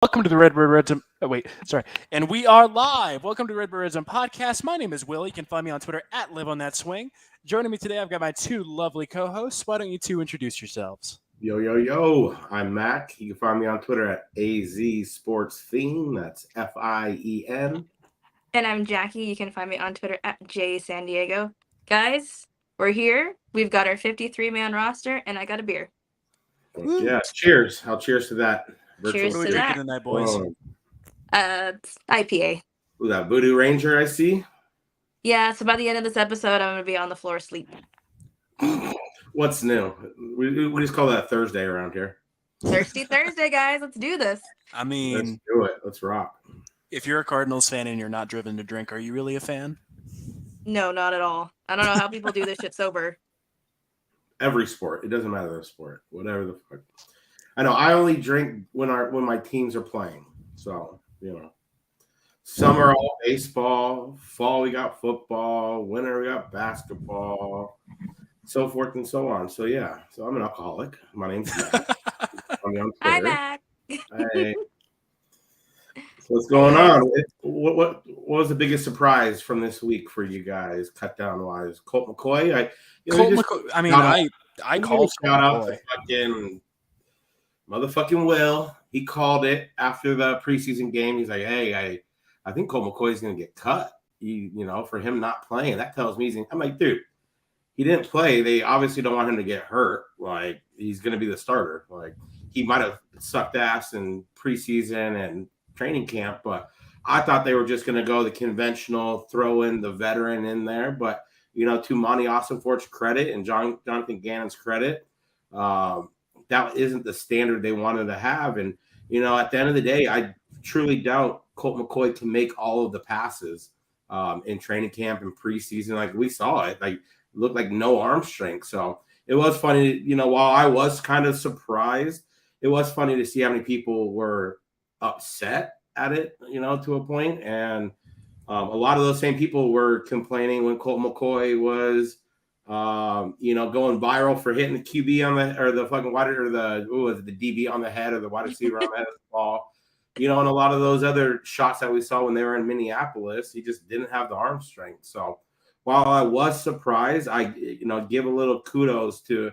Welcome to the Redbird Redzone. Oh, wait, sorry. And we are live. Welcome to Redbird Redzone podcast. My name is Will. You can find me on Twitter at Live on That Swing. Joining me today, I've got my two lovely co-hosts. Why don't you two introduce yourselves? Yo, yo, yo. I'm Mac. You can find me on Twitter at AZ Sports Theme. That's FIEN. And I'm Jackie. You can find me on Twitter at JSanDiego. Guys, we're here. We've got our 53-man roster, and I got a beer. Yeah, cheers. I'll cheers to that. Cheers What are we to drinking that. tonight, boys? It's IPA. Ooh, that Voodoo Ranger I see. Yeah, so by the end of this episode, I'm going to be on the floor asleep. What's new? We just call that Thursday around here. Thirsty Thursday, guys. Let's do this. I Let's mean, do it. Let's rock. if you're a Cardinals fan and you're not driven to drink, are you really a fan? No, not at all. I don't know how people do this shit sober. Every sport. It doesn't matter the sport. Whatever the fuck. I know. I only drink when my teams are playing. So, summer all baseball, fall we got football, winter we got basketball, so forth and so on. So yeah. So I'm an alcoholic. My name's Matt. I'm on Hi, Twitter. Mac. Hey. What's going on? What was the biggest surprise from this week for you guys, cut down wise? Colt McCoy. I called shout out Colt to McCoy. fucking motherfucking Will. He called it after the preseason game. He's like, "Hey, I think Colt McCoy's gonna get cut. For him not playing, that tells me I'm like, dude, he didn't play. They obviously don't want him to get hurt. Like, he's gonna be the starter. Like, he might have sucked ass in preseason and training camp, but I thought they were just gonna go the conventional, throw in the veteran in there. But to Monty Ossenfort's credit and Jonathan Gannon's credit, that isn't the standard they wanted to have. And, at the end of the day, I truly doubt Colt McCoy can make all of the passes in training camp and preseason. Like, we saw it, like, looked like no arm strength. So it was funny, while I was kind of surprised, it was funny to see how many people were upset at it, to a point. And a lot of those same people were complaining when Colt McCoy was going viral for hitting the QB on the fucking wide or the DB on the head or the wide receiver on the head of the ball. And a lot of those other shots that we saw when they were in Minneapolis, he just didn't have the arm strength. So while I was surprised, I give a little kudos to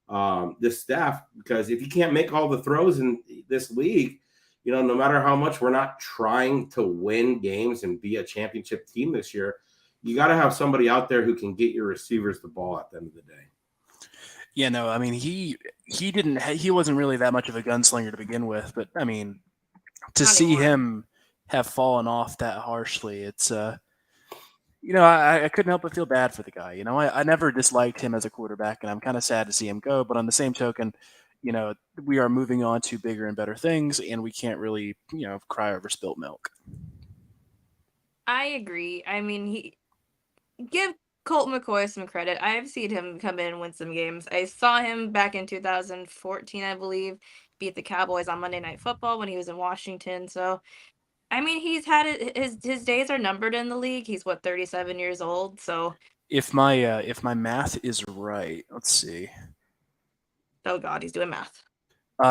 the staff, because if you can't make all the throws in this league, no matter how much we're not trying to win games and be a championship team this year, you got to have somebody out there who can get your receivers the ball at the end of the day. Yeah, no, I mean, he wasn't really that much of a gunslinger to begin with, but I mean, to Not see anymore. him have fallen off that harshly, it's I couldn't help but feel bad for the guy. I never disliked him as a quarterback, and I'm kind of sad to see him go. But on the same token, we are moving on to bigger and better things, and we can't really, cry over spilt milk. I agree. I mean, give Colt McCoy some credit. I've seen him come in and win some games. I saw him back in 2014, I believe, beat the Cowboys on Monday Night Football when he was in Washington. So, I mean, he's had it. His days are numbered in the league. He's 37 years old. So, If my math is right, let's see. oh God, he's doing math.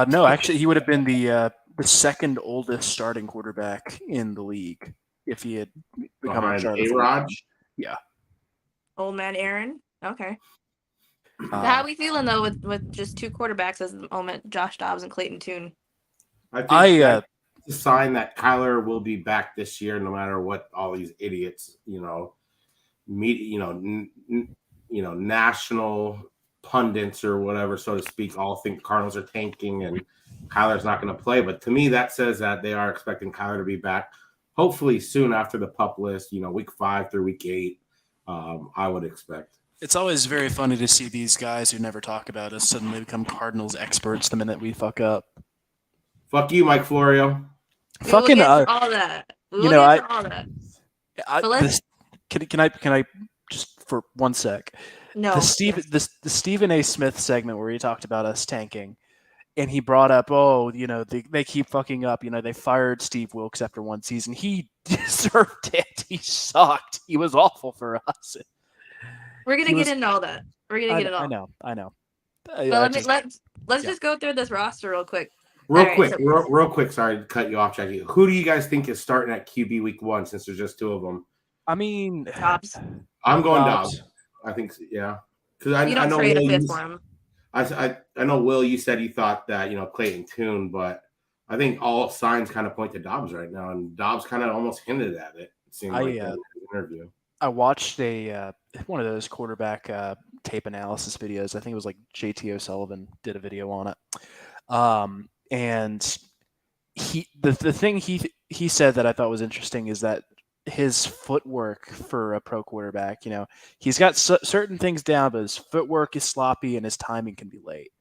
No, actually, he would have been the second oldest starting quarterback in the league if he had become Behind Charlie. A-Raj? Yeah. Old man Aaron. Okay. Uh, How are we feeling though with just two quarterbacks at the moment, Josh Dobbs and Clayton Tune? I think that's a sign that Kyler will be back this year, no matter what all these idiots, national pundits or whatever, so to speak, all think Cardinals are tanking and Kyler's not going to play. But to me, that says that they are expecting Kyler to be back, hopefully soon after the PUP list, week 5 through week 8, I would expect. It's always very funny to see these guys who never talk about us suddenly become Cardinals experts the minute we fuck up. Fuck you, Mike Florio. Fucking all that. All that. Can I just for 1 sec? No. The Stephen A. Smith segment where he talked about us tanking, and he brought up, they keep fucking up. They fired Steve Wilkes after 1 season. He deserved it. He sucked. He was awful for us. We're gonna get into all that. We're gonna get it all. I know. But let's just go through this roster real quick. Real right, quick, so real quick. Sorry to cut you off, Jackie. Who do you guys think is starting at QB week 1? Since there's just 2 of them, I mean, Dobbs. I'm going Dobbs. Dobbs. I think, yeah, because You I don't know trade a Will. fifth for him. I know Will. You said you thought that Clayton Tune, but I think all signs kind of point to Dobbs right now, and Dobbs kind of almost hinted at it. It seemed like in his interview. I watched one of those quarterback tape analysis videos. I think it was like JT O'Sullivan did a video on it. And the thing he said that I thought was interesting is that his footwork for a pro quarterback, he's got certain things down, but his footwork is sloppy and his timing can be late.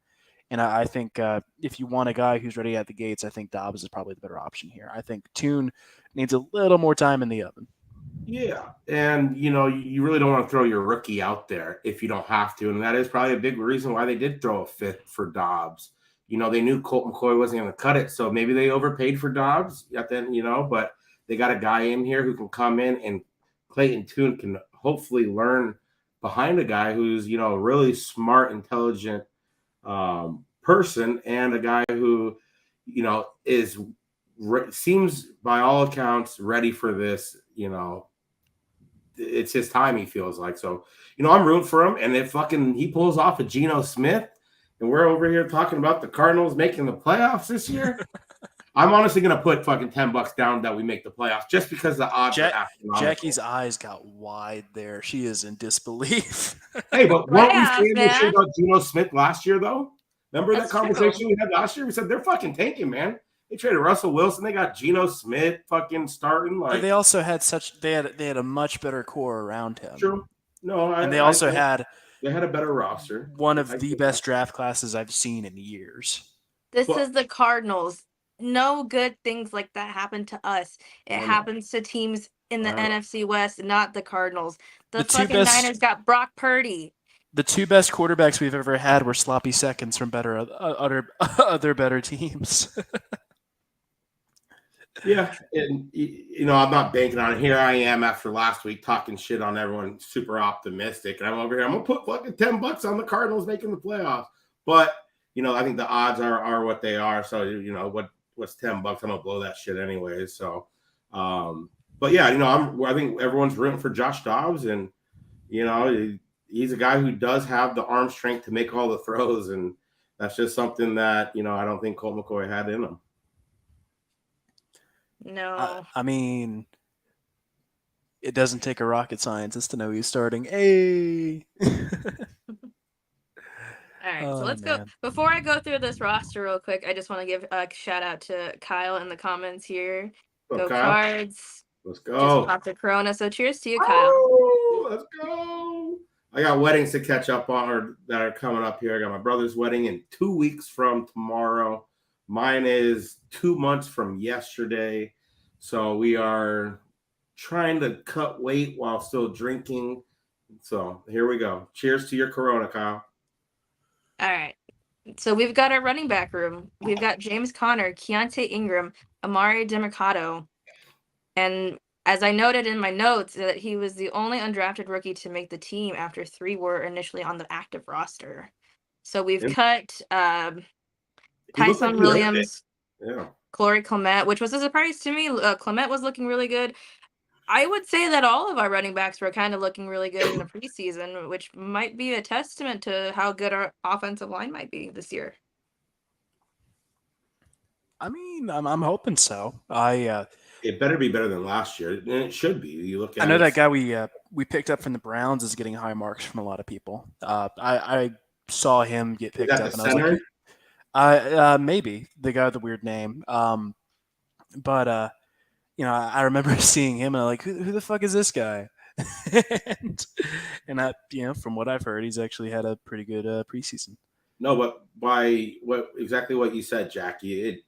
And I think if you want a guy who's ready at the gates, I think Dobbs is probably the better option here. I think Tune needs a little more time in the oven. Yeah, and you really don't want to throw your rookie out there if you don't have to, and that is probably a big reason why they did throw a fifth for Dobbs. They knew Colt McCoy wasn't going to cut it, so maybe they overpaid for Dobbs at the end, but they got a guy in here who can come in, and Clayton Tune can hopefully learn behind a guy who's a really smart, intelligent person, and a guy who is seems by all accounts ready for this. It's his time, he feels like. So, I'm rooting for him. And if he pulls off a Geno Smith and we're over here talking about the Cardinals making the playoffs this year, I'm honestly going to put fucking $10 down that we make the playoffs just because the odds are astronomical. Jackie's eyes got wide there. She is in disbelief. Hey, but weren't we saying this shit about Geno Smith last year, though? Remember that conversation we had last year? We said they're fucking tanking, man. They traded Russell Wilson. They got Geno Smith fucking starting. But they also had they had a much better core around him. True. No, and they had a better roster. One of the best draft classes I've seen in years. This is the Cardinals. No good things like that happen to us. It happens to teams in the NFC West, not the Cardinals. The fucking Niners got Brock Purdy. The 2 best quarterbacks we've ever had were sloppy seconds from other better teams. Yeah, and I'm not banking on it. Here I am after last week talking shit on everyone, super optimistic, and I'm over here. I'm gonna put fucking $10 on the Cardinals making the playoffs. But I think the odds are what they are. So what's $10? I'm gonna blow that shit anyway. So, but yeah, I think everyone's rooting for Josh Dobbs, and he's a guy who does have the arm strength to make all the throws, and that's just something that I don't think Colt McCoy had in him. No. I mean, it doesn't take a rocket scientist to know he's starting. Hey. All right, so let's go. Before I go through this roster real quick, I just want to give a shout out to Kyle in the comments here. Go Kyle. Cards. Let's go. Just popped a Corona, so cheers to you, Kyle. Oh, let's go. I got weddings to catch up on that are coming up here. I got my brother's wedding in 2 weeks from tomorrow. Mine is 2 months from yesterday. So we are trying to cut weight while still drinking. So here we go. Cheers to your Corona, Kyle. All right. So we've got our running back room. We've got James Conner, Keontae Ingram, Amari DeMarcado. And as I noted in my notes, that he was the only undrafted rookie to make the team after 3 were initially on the active roster. So we've cut Tyson Williams, Corey Clement, which was a surprise to me. Clement was looking really good. I would say that all of our running backs were kind of looking really good in the preseason, which might be a testament to how good our offensive line might be this year. I mean, I'm hoping so. It better be better than last year, and it should be. You look at. I know that guy we picked up from the Browns is getting high marks from a lot of people. I saw him get picked up, and I was like, maybe the guy with the weird name. But I remember seeing him, and I'm like, who the fuck is this guy? and from what I've heard, he's actually had a pretty good preseason. No, but exactly what you said, Jackie.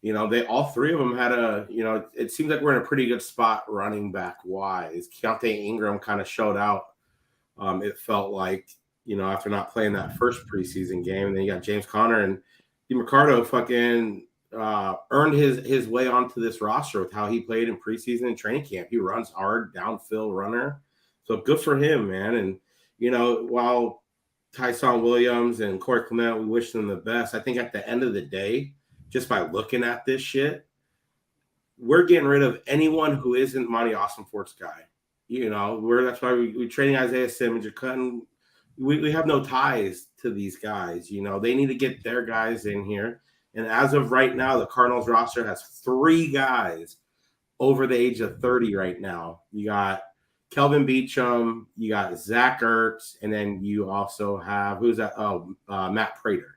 They all 3 of them had it seems like we're in a pretty good spot running back wise. Keontae Ingram kind of showed out. It felt like, after not playing that first preseason game, and then you got James Conner and DeMarcado fucking earned his way onto this roster with how he played in preseason and training camp. He runs hard, downfield runner. So good for him, man. And, while Tyson Williams and Corey Clement, we wish them the best, I think at the end of the day, just by looking at this shit, we're getting rid of anyone who isn't Monty Austin-Fort's guy. That's why we're trading Isaiah Simmons. You're cutting. We have no ties to these guys. They need to get their guys in here. And as of right now, the Cardinals roster has 3 guys over the age of 30 right now. You got Kelvin Beachum, you got Zach Ertz, and then you also have, who's that? Matt Prater.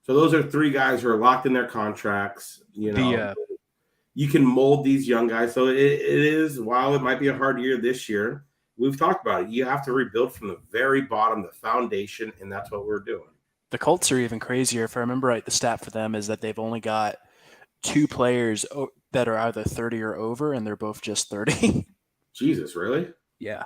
So those are 3 guys who are locked in their contracts. You can mold these young guys. So it is, while it might be a hard year this year, we've talked about it. You have to rebuild from the very bottom, the foundation, and that's what we're doing. The Colts are even crazier. If I remember right, the stat for them is that they've only got 2 players that are either 30 or over, and they're both just 30. Jesus, really? Yeah.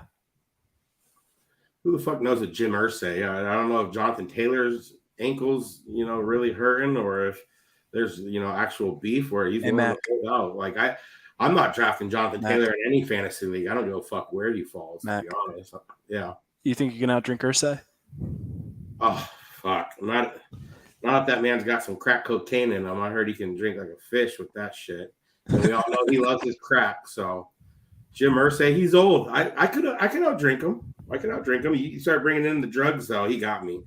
Who the fuck knows a Jim Irsay? I don't know if Jonathan Taylor's ankles, really hurting, or if there's, actual beef where he's willing to hold out. Like, I'm not drafting Jonathan Taylor in any fantasy league. I don't give a fuck where he falls, to be honest. Yeah. You think you can outdrink Irsay? Oh, fuck. Not if that man's got some crack cocaine in him. I heard he can drink like a fish with that shit. And we all know he loves his crack. So Jim Irsay, he's old. I could outdrink him. I can outdrink him. You start bringing in the drugs, though. He got me.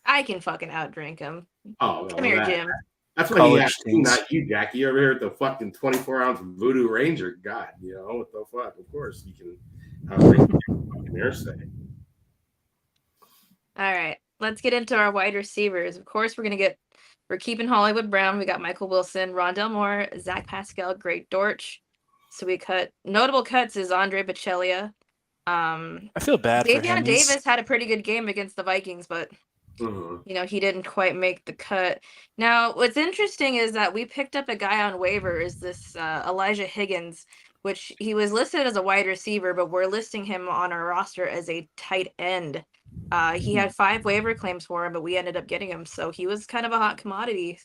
I can fucking outdrink him. Oh, come here, Jim. That's why he asked me, not you, Jackie. You're over here with the fucking 24-ounce Voodoo Ranger. God, what the fuck? Of course you can outdrink fucking Irsay. All right, let's get into our wide receivers. Of course, we're keeping Hollywood Brown. We got Michael Wilson, Rondell Moore, Zach Pascal, Greg Dortch. So we cut notable cuts is Andre Bocellia. I feel bad for him. Davion Davis had a pretty good game against the Vikings, but he didn't quite make the cut. Now, what's interesting is that we picked up a guy on waivers, this Elijah Higgins, which he was listed as a wide receiver, but we're listing him on our roster as a tight end. He had 5 waiver claims for him, but we ended up getting him, so he was kind of a hot commodity.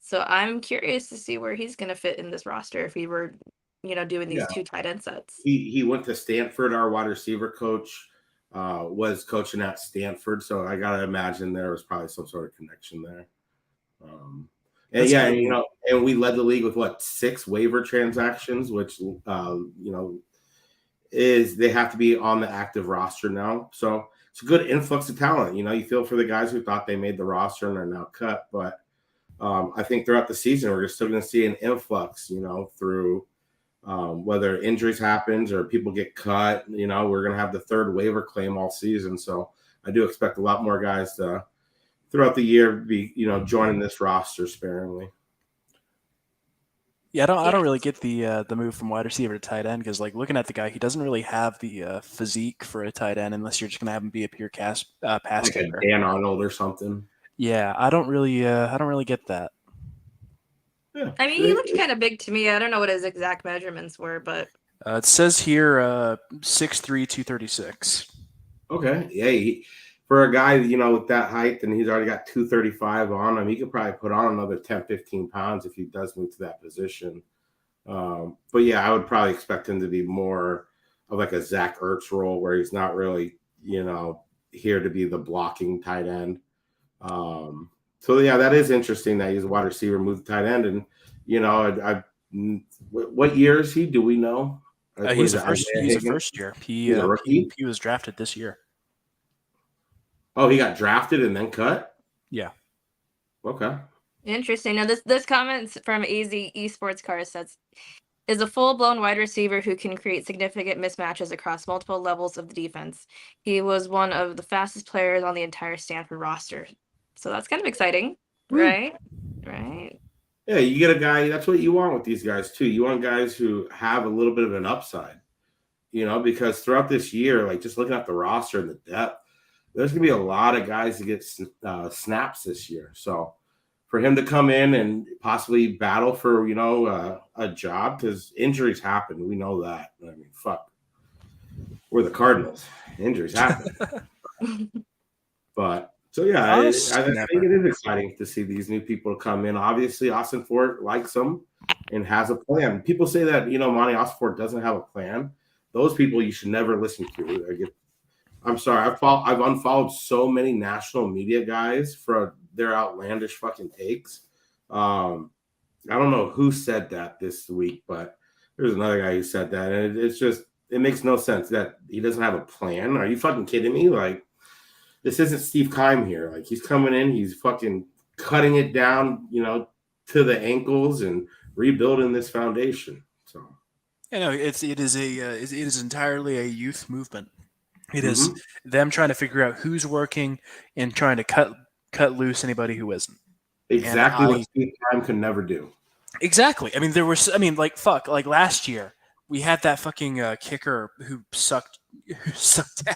So I'm curious to see where he's going to fit in this roster if he were, doing these 2 tight end sets. He went to Stanford. Our wide receiver coach was coaching at Stanford, so I gotta imagine there was probably some sort of connection there. And we led the league with 6 waiver transactions, which is they have to be on the active roster now. So it's a good influx of talent. You feel for the guys who thought they made the roster and are now cut, but I think throughout the season we're still going to see an influx. Through whether injuries happens or people get cut, we're going to have the 3rd waiver claim all season. So I do expect a lot more guys to, throughout the year, be, joining this roster sparingly. Yeah, I don't really get the move from wide receiver to tight end because, looking at the guy, he doesn't really have the physique for a tight end unless you're just going to have him be a pure pass catcher. Dan Arnold or something. Yeah, I don't really get that. Yeah. I mean, he looked kind of big to me. I don't know what his exact measurements were, but it says here 6'3", 236. Okay, yeah. For a guy, with that height, and he's already got 235 on him, he could probably put on another 10, 15 pounds if he does move to that position. But yeah, I would probably expect him to be more of a Zach Ertz role where he's not really, here to be the blocking tight end. So yeah, that is interesting that he's a wide receiver, moved to tight end, and what year is he? Do we know? He's a first year. He was drafted this year. Oh, he got drafted and then cut? Yeah. Okay. Interesting. Now, this comments from AZ Esports Car says, is a full-blown wide receiver who can create significant mismatches across multiple levels of the defense. He was one of the fastest players on the entire Stanford roster. So that's kind of exciting, right? Right. Yeah, you get a guy, that's what you want with these guys, too. You want guys who have a little bit of an upside, because throughout this year, just looking at the roster and the depth, there's going to be a lot of guys to get snaps this year. So for him to come in and possibly battle for, a job, because injuries happen. We know that. I mean, fuck. We're the Cardinals. Injuries happen. But, so yeah, I think it is exciting to see these new people come in. Obviously, Austin Fort likes them and has a plan. People say that, Monty Austin Fort doesn't have a plan. Those people you should never listen to. I'm sorry. I've unfollowed so many national media guys for their outlandish fucking takes. I don't know who said that this week, but there's another guy who said that, and it's just it makes no sense that he doesn't have a plan. Are you fucking kidding me? Like, this isn't Steve Keim here. Like, he's coming in, he's fucking cutting it down, to the ankles and rebuilding this foundation. So, it is entirely a youth movement. It is them trying to figure out who's working and trying to cut loose anybody who isn't. Exactly what Steve Keim could never do. Exactly. I mean, like last year we had that fucking kicker who sucked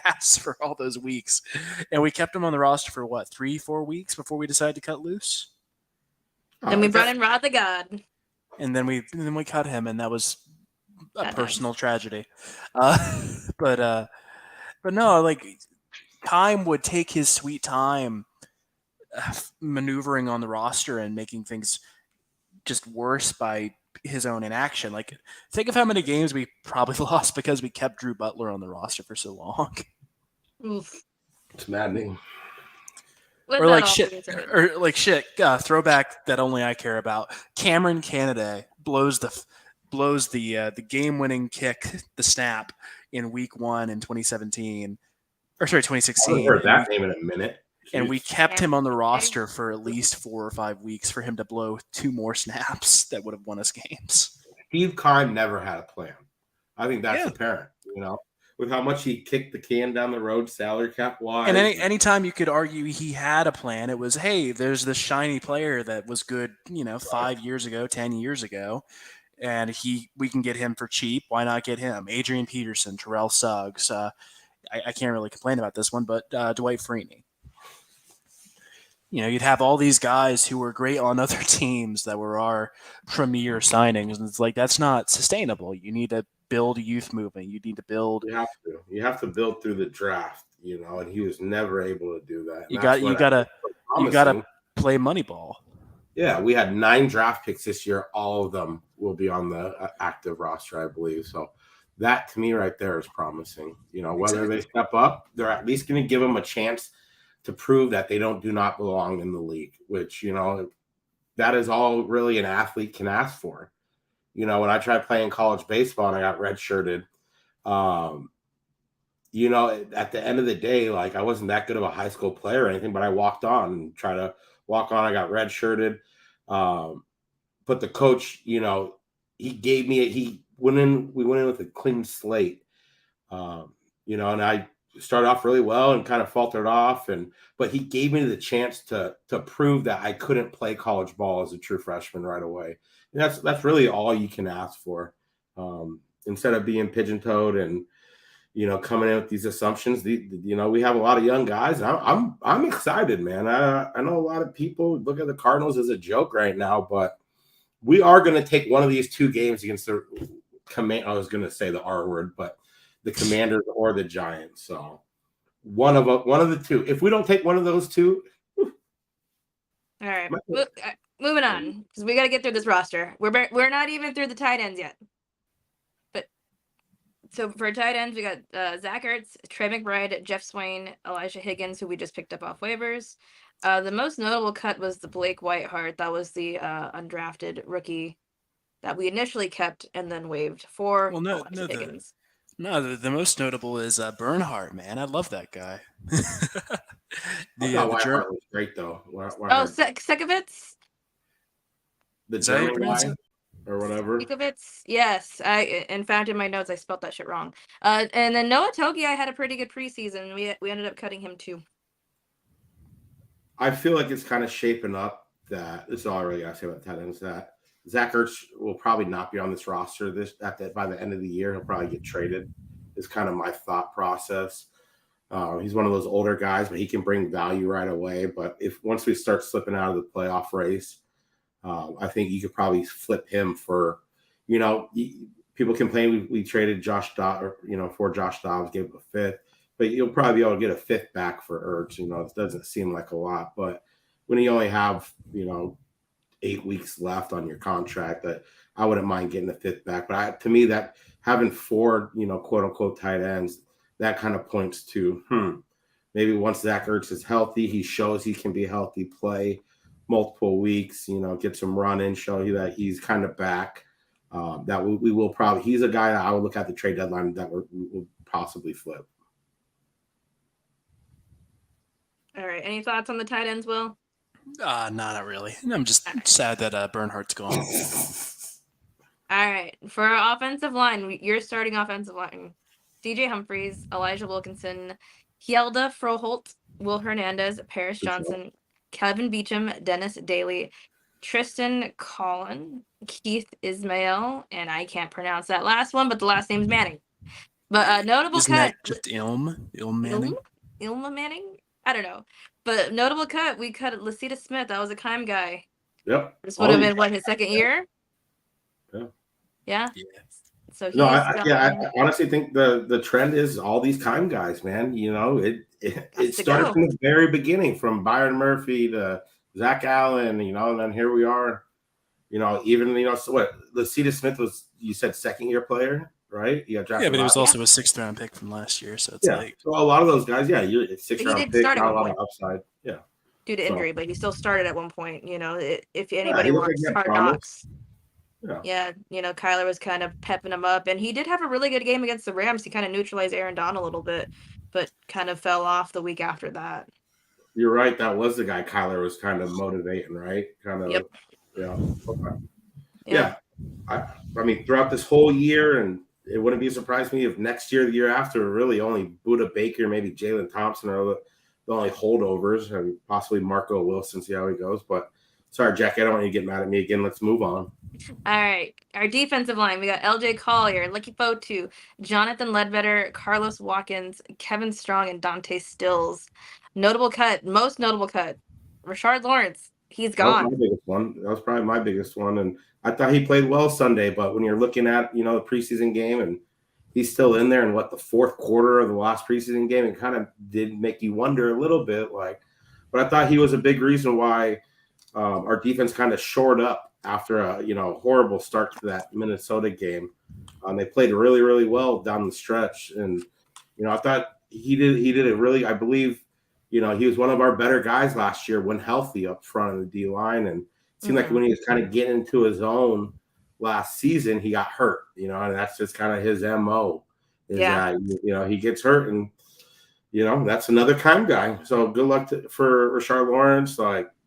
ass for all those weeks, and we kept him on the roster for what, 3-4 weeks before we decided to cut loose. Then we brought in Rod the God, and then we cut him, and that was a personal tragedy. But no, like Keim would take his sweet time maneuvering on the roster and making things just worse by his own inaction. Like, think of how many games we probably lost because we kept Drew Butler on the roster for so long. Oof. It's maddening. Or like shit. Throwback that only I care about. Cameron Canaday blows the game-winning kick, the snap, in Week 1 in 2017. Or sorry, 2016. I haven't heard that name in a minute. And we kept him on the roster for at least 4 or 5 weeks for him to blow 2 more snaps that would have won us games. Steve Keim never had a plan. I think that's apparent, with how much he kicked the can down the road, salary cap wise. And anytime you could argue he had a plan, it was, hey, there's this shiny player that was good, 5 years ago, 10 years ago, and we can get him for cheap. Why not get him? Adrian Peterson, Terrell Suggs. I can't really complain about this one, but Dwight Freeney. You'd have all these guys who were great on other teams that were our premier signings, and it's like, that's not sustainable. You need to build a youth movement. You need to build. You have to build through the draft, and he was never able to do that. You gotta play Moneyball. Yeah, we had 9 draft picks this year. All of them will be on the active roster, I believe. So that to me right there is promising. Whether they step up, they're at least going to give them a chance to prove that they do not belong in the league, which, that is all really an athlete can ask for. When I tried playing college baseball and I got redshirted, at the end of the day, like, I wasn't that good of a high school player or anything, but I walked on and tried to walk on. I got redshirted. But the coach, he gave me we went in with a clean slate, and I started off really well and kind of faltered off, but he gave me the chance to prove that I couldn't play college ball as a true freshman right away. And that's really all you can ask for. Instead of being pigeon-toed and coming in with these assumptions, we have a lot of young guys. And I'm excited, man. I know a lot of people look at the Cardinals as a joke right now, but we are going to take one of these 2 games against the I was going to say the R word, but the Commanders or the Giants. So one of the 2. If we don't take one of those 2, all right, moving on, because we got to get through this roster. We're not even through the tight ends yet. But so for tight ends, we got Zach Ertz, Trey McBride, Jeff Swain, Elijah Higgins, who we just picked up off waivers. The most notable cut was the Blake Whiteheart. That was the undrafted rookie that we initially kept and then waived for Elijah Higgins. The most notable is Bernhardt, man. I love that guy. Whiteheart was great, though. Sekovitz? The German guy or whatever. Sekovitz, yes. In fact, in my notes, I spelled that shit wrong. And then Noah Togiai had a pretty good preseason. We ended up cutting him, too. I feel like it's kind of shaping up that this is all I really got to say about tight ends. That Zach Ertz will probably not be on this roster by the end of the year. He'll probably get traded. Is kind of my thought process. He's one of those older guys, but he can bring value right away. But once we start slipping out of the playoff race, I think you could probably flip him for, people complain we traded Josh Dobbs, for Josh Dobbs, gave him a 5th. But you'll probably be able to get a 5th back for Ertz. It doesn't seem like a lot, but when you only have 8 weeks left on your contract, that I wouldn't mind getting a 5th back. But to me, that having 4 quote unquote tight ends, that kind of points to maybe once Zach Ertz is healthy, he shows he can be healthy, play multiple weeks, get some run in, show you that he's kind of back. That we will probably, he's a guy that I would look at the trade deadline that we will possibly flip. All right. Any thoughts on the tight ends, Will? Not really. I'm just sad that Bernhardt's gone. All right. For our offensive line, your starting offensive line: DJ Humphries, Elijah Wilkinson, Hjelda Froholt, Will Hernandez, Paris Johnson, Kevin Beecham, Dennis Daly, Tristan Collin, Keith Ismail, and I can't pronounce that last one, but the last name's Manning. But notable Isn't cut. that just Ilm Manning? Ilma Manning? I don't know. But notable cut, we cut Lasita Smith. That was a Kime guy. Yep. This would have been, his second year? Yeah? So he's I honestly think the trend is all these Kime guys, man. It started from the very beginning, from Byron Murphy to Zach Allen, and then here we are. So what? Lasita Smith was, you said, second-year player, right? Yeah, but he was also a sixth-round pick from last year, so it's so a lot of those guys, you're a sixth-round pick, not a lot of upside. Yeah. Due to injury, but he still started at one point. If anybody wants Hard Knocks. Yeah, Kyler was kind of pepping him up, and he did have a really good game against the Rams. He kind of neutralized Aaron Donald a little bit, but kind of fell off the week after that. You're right. That was the guy Kyler was kind of motivating, right? Kind of. Yep. Yeah. Okay. Yeah. I mean, throughout this whole year, and it wouldn't be a surprise to me if next year, the year after, really only Buda Baker, maybe Jalen Thompson are the only holdovers, and possibly Marco Wilson, see how he goes. But sorry, Jack, I don't want you to get mad at me again. Let's move on. All right. Our defensive line, we got LJ Collier, Lucky Fotu, Jonathan Ledbetter, Carlos Watkins, Kevin Strong, and Dante Stills. Most notable cut, Rashard Lawrence. He's gone. That was my biggest one. That was probably my biggest one. And I thought he played well Sunday, but when you're looking at, the preseason game and he's still in there in the fourth quarter of the last preseason game, it kind of did make you wonder a little bit. But I thought he was a big reason why our defense kind of shored up after a horrible start to that Minnesota game. They played really, really well down the stretch, and I thought he did it really. I believe he was one of our better guys last year when healthy up front of the D line, and it seemed like when he was kind of getting into his own last season, he got hurt. And that's just kind of his MO. That he gets hurt, and that's another kind guy. So good luck for Rashard Lawrence.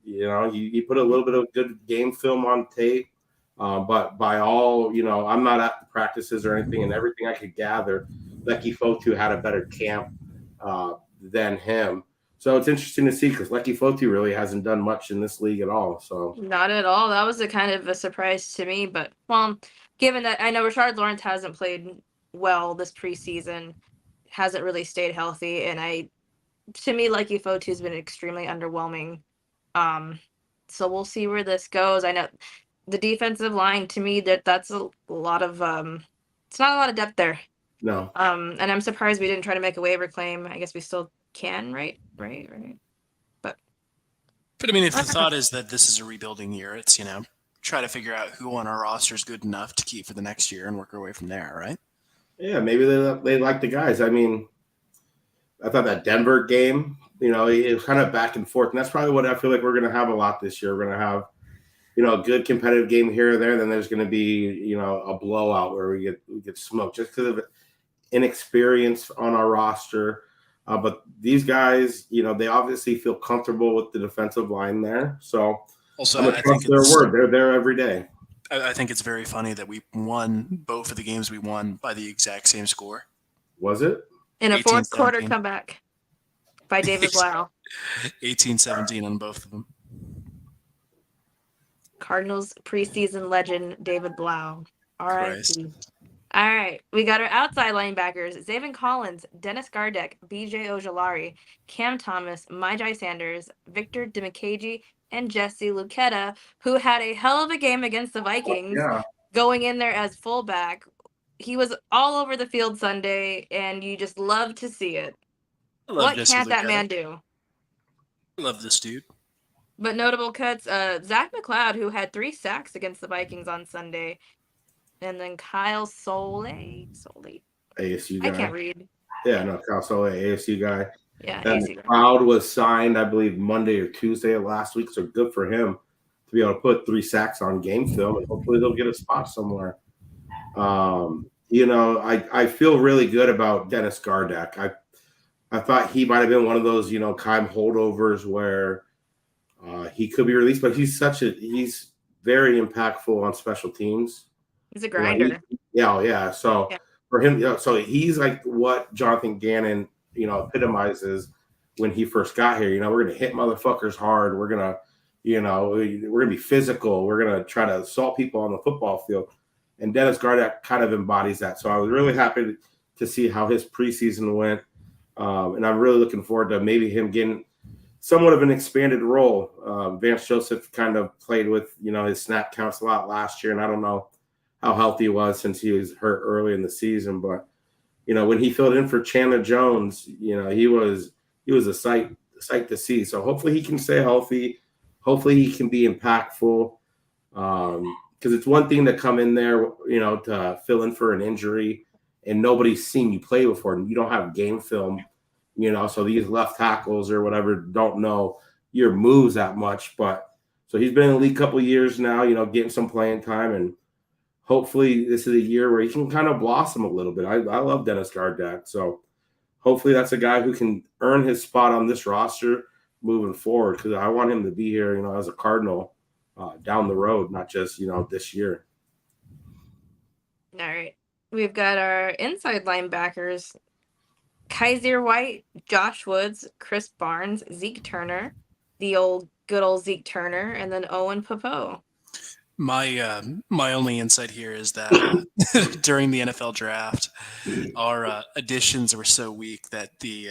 He put a little bit of good game film on tape, but by all, I'm not at the practices or anything, and everything I could gather, Lecky Fotu had a better camp than him. So it's interesting to see, because Lecky Fotu really hasn't done much in this league at all. So not at all. That was a kind of a surprise to me, but given that I know Rashard Lawrence hasn't played well this preseason, hasn't really stayed healthy, and to me, Lecky Fotu's been extremely underwhelming. So we'll see where this goes. I know the defensive line, to me, that's a lot of it's not a lot of depth there. No. And I'm surprised we didn't try to make a waiver claim. I guess we still can, right? But I mean, if the thought is that this is a rebuilding year, it's try to figure out who on our roster is good enough to keep for the next year and work our way from there, right? Yeah, maybe they like the guys. I mean, I thought that Denver game, it was kind of back and forth. And that's probably what I feel like we're going to have a lot this year. We're going to have, a good competitive game here or there. Then there's going to be, a blowout where we get smoked just because of inexperience on our roster. But these guys, they obviously feel comfortable with the defensive line there. So also, I'm going to trust their word. They're there every day. I think it's very funny that we won both of the games we won by the exact same score. Was it? In a fourth quarter comeback by David Blau. 18-17 on both of them. Cardinals preseason legend David Blau. R.I.P. All right. We got our outside linebackers: Zaven Collins, Dennis Gardeck, B.J. Ojolari, Cam Thomas, Myjai Sanders, Victor Dimikaji, and Jesse Luketa, who had a hell of a game against the Vikings, going in there as fullback. He was all over the field Sunday, and you just love to see it. What can't that man do? I love this dude. But notable cuts, Zach McLeod, who had 3 sacks against the Vikings on Sunday. And then Kyle Soelle. ASU guy. I can't read. Yeah, no, Kyle Soelle, ASU guy. Yeah, And AC. McLeod was signed, I believe, Monday or Tuesday of last week. So good for him to be able to put 3 sacks on game film, and hopefully they'll get a spot somewhere. I feel really good about Dennis Gardeck. I thought he might have been one of those, Keim holdovers where he could be released, but he's very impactful on special teams. He's a grinder. Yeah. So Yeah. for him, so he's like what Jonathan Gannon, epitomizes when he first got here. We're gonna hit motherfuckers hard. We're gonna, we're gonna be physical. We're gonna try to assault people on the football field. And Dennis Gardeck kind of embodies that. So I was really happy to see how his preseason went. And I'm really looking forward to maybe him getting somewhat of an expanded role. Vance Joseph kind of played with, his snap counts a lot last year. And I don't know how healthy he was since he was hurt early in the season. But, when he filled in for Chandler Jones, he was a sight to see. So hopefully he can stay healthy. Hopefully he can be impactful. Because it's one thing to come in there, to fill in for an injury and nobody's seen you play before and you don't have game film, so these left tackles or whatever don't know your moves that much. But so he's been in the league a couple of years now, getting some playing time, and hopefully this is a year where he can kind of blossom a little bit. I love Dennis Gardeck. So hopefully that's a guy who can earn his spot on this roster moving forward, because I want him to be here, as a Cardinal down the road, not just, this year. All right. We've got our inside linebackers, Kaiser White, Josh Woods, Chris Barnes, Zeke Turner, the good old Zeke Turner, and then Owen Popo. My only insight here is that during the NFL draft, our additions were so weak that the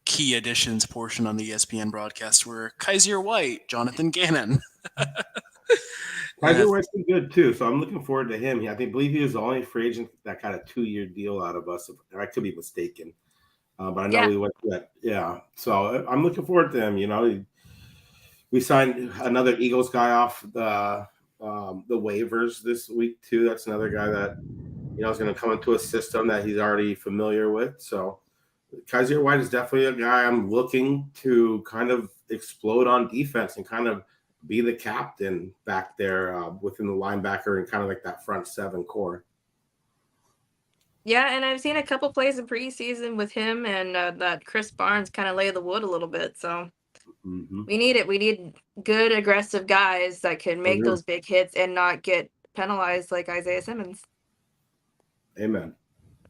key additions portion on the ESPN broadcast were Kaiser White, Jonathan Gannon. Kaiser White's been good too, so I'm looking forward to him. I believe he was the only free agent that got a 2-year deal out of us. I could be mistaken, but I know he went to that. Yeah, so I'm looking forward to him. We signed another Eagles guy off the waivers this week too. That's another guy that is going to come into a system that he's already familiar with. So Kaiser White is definitely a guy I'm looking to kind of explode on defense and kind of be the captain back there within the linebacker and kind of like that front 7 core. Yeah, and I've seen a couple plays in preseason with him and that Chris Barnes kind of lay the wood a little bit. So we need it. We need good, aggressive guys that can make those big hits and not get penalized like Isaiah Simmons. Amen.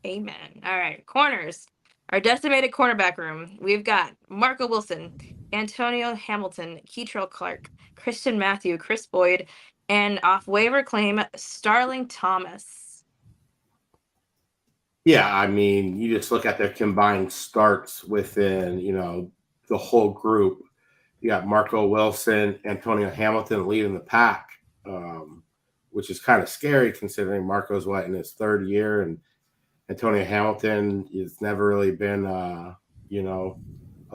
All right, corners. Our decimated cornerback room. We've got Marco Wilson, Antonio Hamilton, Keitrell Clark, Christian Matthew, Chris Boyd, and off waiver claim, Starling Thomas. Yeah, you just look at their combined starts within, the whole group. You got Marco Wilson, Antonio Hamilton leading the pack, which is kind of scary considering Marco's in his 3rd year, and Antonio Hamilton has never really been, a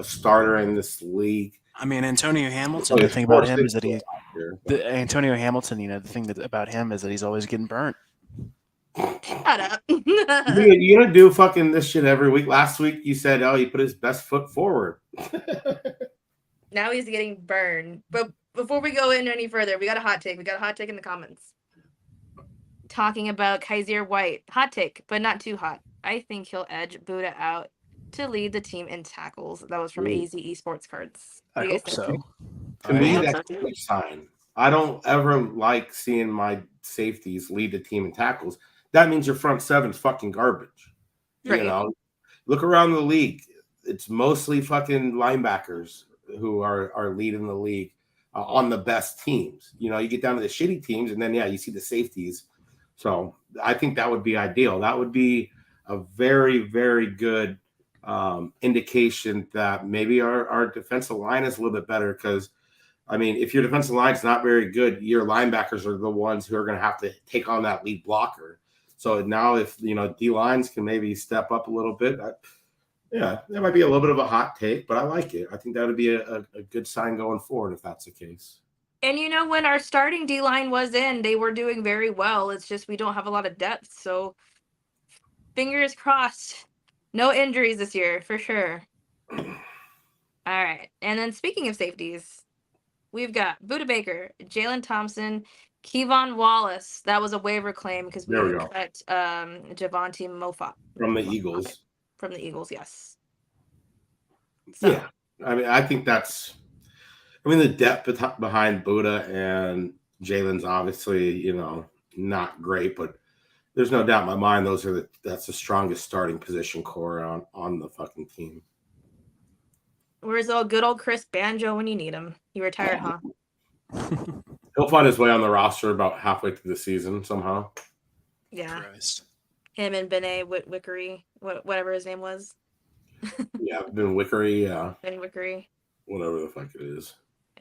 starter in this league. Antonio Hamilton, the thing about him is that Antonio Hamilton, the thing about him is that he's always getting burnt. Shut up. You're going to do fucking this shit every week. Last week you said, he put his best foot forward. Now he's getting burned. But before we go in any further, we got a hot take. We got a hot take in the comments. Talking about Kaiser White. Hot take, but not too hot. I think he'll edge Buddha out to lead the team in tackles. That was from AZ Esports Cards. I hope so. To me, that's a sign. I don't ever like seeing my safeties lead the team in tackles. That means your front 7's fucking garbage. Right. Look around the league. It's mostly fucking linebackers who are leading the league on the best teams. You get down to the shitty teams, and then you see the safeties. So I think that would be ideal. That would be a very, very good indication that maybe our defensive line is a little bit better, because if your defensive line is not very good, your linebackers are the ones who are going to have to take on that lead blocker. So now if, D lines can maybe step up a little bit, that might be a little bit of a hot take, but I like it. I think that would be a good sign going forward if that's the case. And when our starting D-line was in, they were doing very well. It's just we don't have a lot of depth. So fingers crossed. No injuries this year, for sure. All right. And then speaking of safeties, we've got Buda Baker, Jalen Thompson, Kevon Wallace. That was a waiver claim because There we we go. cut Javonte Moffat From the Eagles. From the Eagles, yes. So. Yeah. I mean, I think that's. I mean, the depth behind Buda and Jalen's obviously, not great, but there's no doubt in my mind that's the strongest starting position core on the fucking team. Where's good old Chris Banjo when you need him? He retired, huh? He'll find his way on the roster about halfway through the season somehow. Yeah. Christ. Him and Benet Wickery, whatever his name was. Yeah, Ben Wickery, Ben Wickery. Whatever the fuck it is.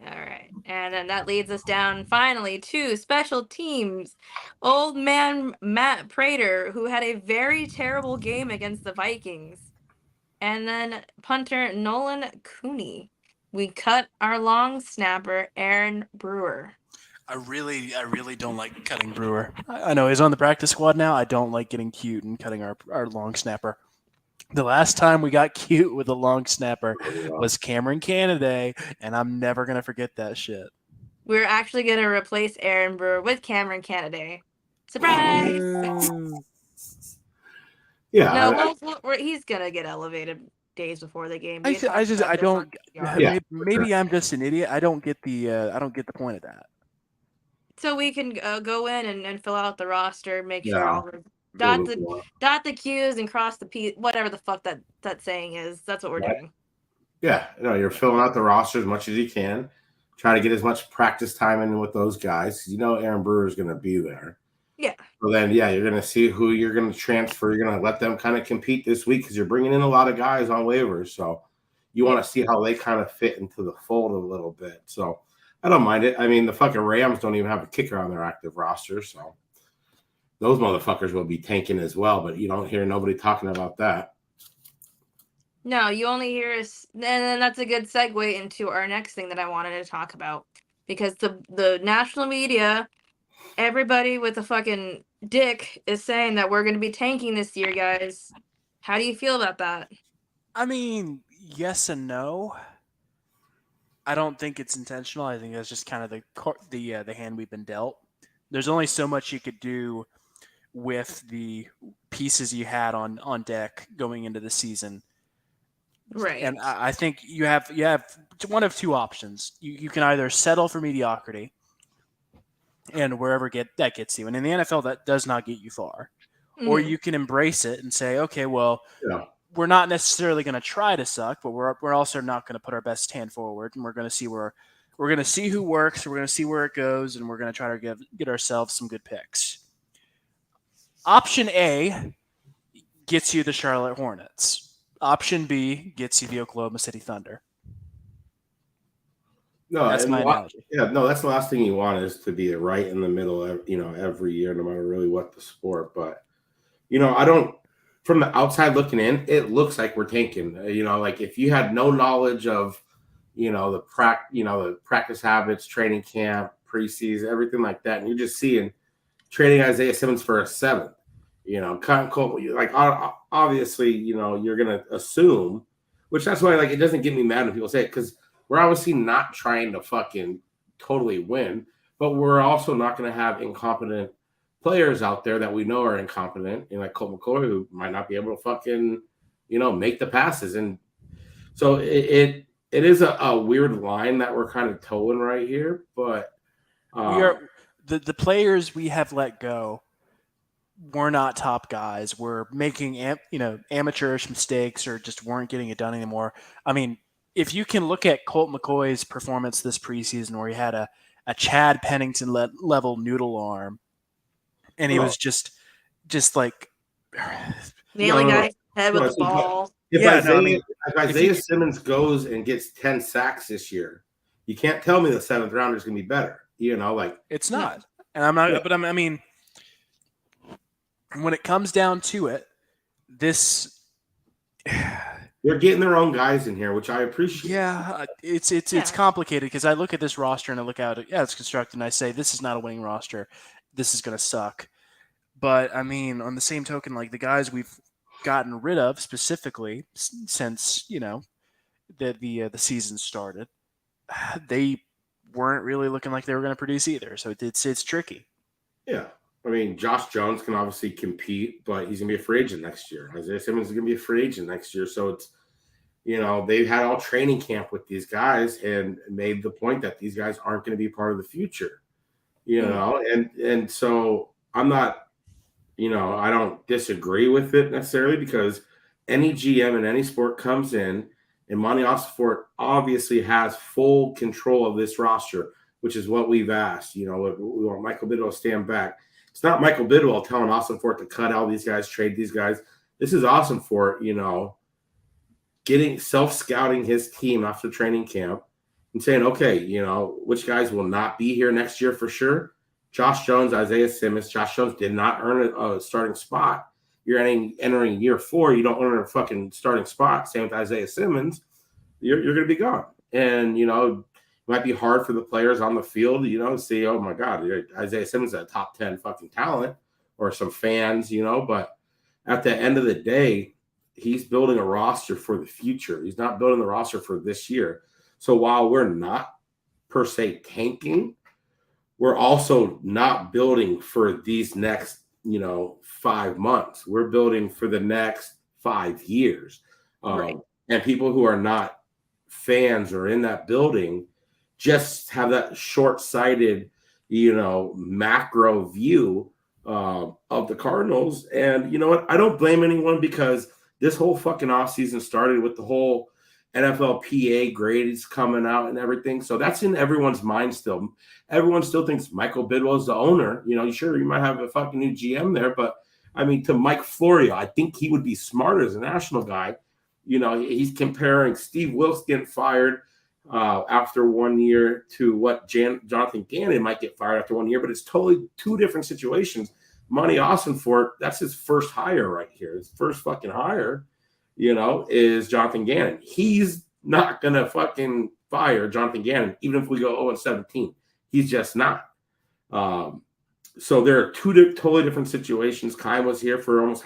All right. And then that leads us down finally to special teams. Old man Matt Prater, who had a very terrible game against the Vikings. And then punter Nolan Cooney. We cut our long snapper, Aaron Brewer. I really don't like cutting Brewer. I know he's on the practice squad now. I don't like getting cute and cutting our long snapper. The last time we got cute with a long snapper was Cameron Canaday, and I'm never going to forget that shit. We're actually going to replace Aaron Brewer with Cameron Canaday. Surprise! Yeah. No, he's going to get elevated days before the game. I don't. Yeah, maybe I'm just an idiot. I don't get the point of that. So we can go in and fill out the roster, make sure all dot the Q's and cross the P, whatever the fuck that saying is. That's what we're doing. Yeah, you're filling out the roster as much as you can. Try to get as much practice time in with those guys. Aaron Brewer is going to be there. Yeah. So then, you're going to see who you're going to transfer. You're going to let them kind of compete this week because you're bringing in a lot of guys on waivers. So you want to see how they kind of fit into the fold a little bit. So I don't mind it. I mean, the fucking Rams don't even have a kicker on their active roster. So those motherfuckers will be tanking as well. But you don't hear nobody talking about that. No, you only hear us. And then that's a good segue into our next thing that I wanted to talk about. Because the national media, everybody with a fucking dick is saying that we're going to be tanking this year, guys. How do you feel about that? I mean, yes and no. I don't think it's intentional. I think that's just kind of the hand we've been dealt. There's only so much you could do with the pieces you had on deck going into the season. Right. And I think you have one of two options. You can either settle for mediocrity and wherever that gets you. And in the NFL, that does not get you far. Mm. Or you can embrace it and say, okay, well, we're not necessarily going to try to suck, but we're also not going to put our best hand forward, and we're going to see we're going to see who works, we're going to see where it goes, and we're going to try to get ourselves some good picks. Option A gets you the Charlotte Hornets. Option B gets you the Oklahoma City Thunder. No, that's my analogy. Yeah, no, that's the last thing you want is to be right in the middle, every year, no matter really what the sport. But, I don't, from the outside looking in, it looks like we're tanking. Like if you had no knowledge of, the practice habits, training camp, preseason, everything like that, and you're just seeing trading Isaiah Simmons for a 7th, like obviously, you're gonna assume, which that's why it doesn't get me mad when people say it, because we're obviously not trying to fucking totally win, but we're also not going to have incompetent players out there that we know are incompetent, like Colt McCoy, who might not be able to fucking, make the passes. And so it is a weird line that we're kind of towing right here, but we are the players we have let go. We're not top guys. We're making amateurish mistakes or just weren't getting it done anymore. I mean, if you can look at Colt McCoy's performance this preseason, where he had a Chad Pennington level noodle arm, and he was just like nailing guys head with the ball. If Isaiah Simmons goes and gets 10 sacks this year, you can't tell me the 7th rounder is going to be better. It's not. And I'm not. Yeah. But I mean, when it comes down to it, this. They're getting their own guys in here, which I appreciate. Yeah, it's complicated because I look at this roster and I look at it. Yeah, it's constructed, and I say this is not a winning roster. This is going to suck. But I mean, on the same token, like the guys we've gotten rid of specifically since the season started, they weren't really looking like they were going to produce either. So it's tricky. Yeah. I mean, Josh Jones can obviously compete, but he's going to be a free agent next year. Isaiah Simmons is going to be a free agent next year. So it's, they've had all training camp with these guys and made the point that these guys aren't going to be part of the future, and so I'm not, I don't disagree with it necessarily because any GM in any sport comes in and Monty Ossenfort obviously has full control of this roster, which is what we've asked. We want Michael Bidwell to stand back. It's not Michael Bidwell telling Ossenfort to cut all these guys, trade these guys. This is Ossenfort, getting self-scouting his team after training camp and saying, okay, which guys will not be here next year for sure. Josh Jones, Isaiah Simmons. Josh Jones did not earn a starting spot. You're entering year 4. You don't earn a fucking starting spot. Same with Isaiah Simmons. You're going to be gone. And, it might be hard for the players on the field, to see, oh, my God, Isaiah Simmons is a top 10 fucking talent or some fans, but at the end of the day, he's building a roster for the future. He's not building the roster for this year. So while we're not per se tanking, we're also not building for these next, 5 months. We're building for the next 5 years. Right. And people who are not fans or in that building just have that short-sighted, macro view of the Cardinals. And you know what? I don't blame anyone because this whole fucking offseason started with the whole NFLPA grades coming out and everything. So that's in everyone's mind still. Everyone still thinks Michael Bidwell is the owner. Sure, you might have a fucking new GM there, but I mean, to Mike Florio, I think he would be smarter as a national guy. He's comparing Steve Wilkes getting fired after 1 year to what Jonathan Gannon might get fired after 1 year, but it's totally two different situations. Monty Ossenfort, that's his first hire right here. His first fucking hire, is Jonathan Gannon. He's not going to fucking fire Jonathan Gannon, even if we go 0-17. He's just not. So there are two totally different situations. Kyle was here for almost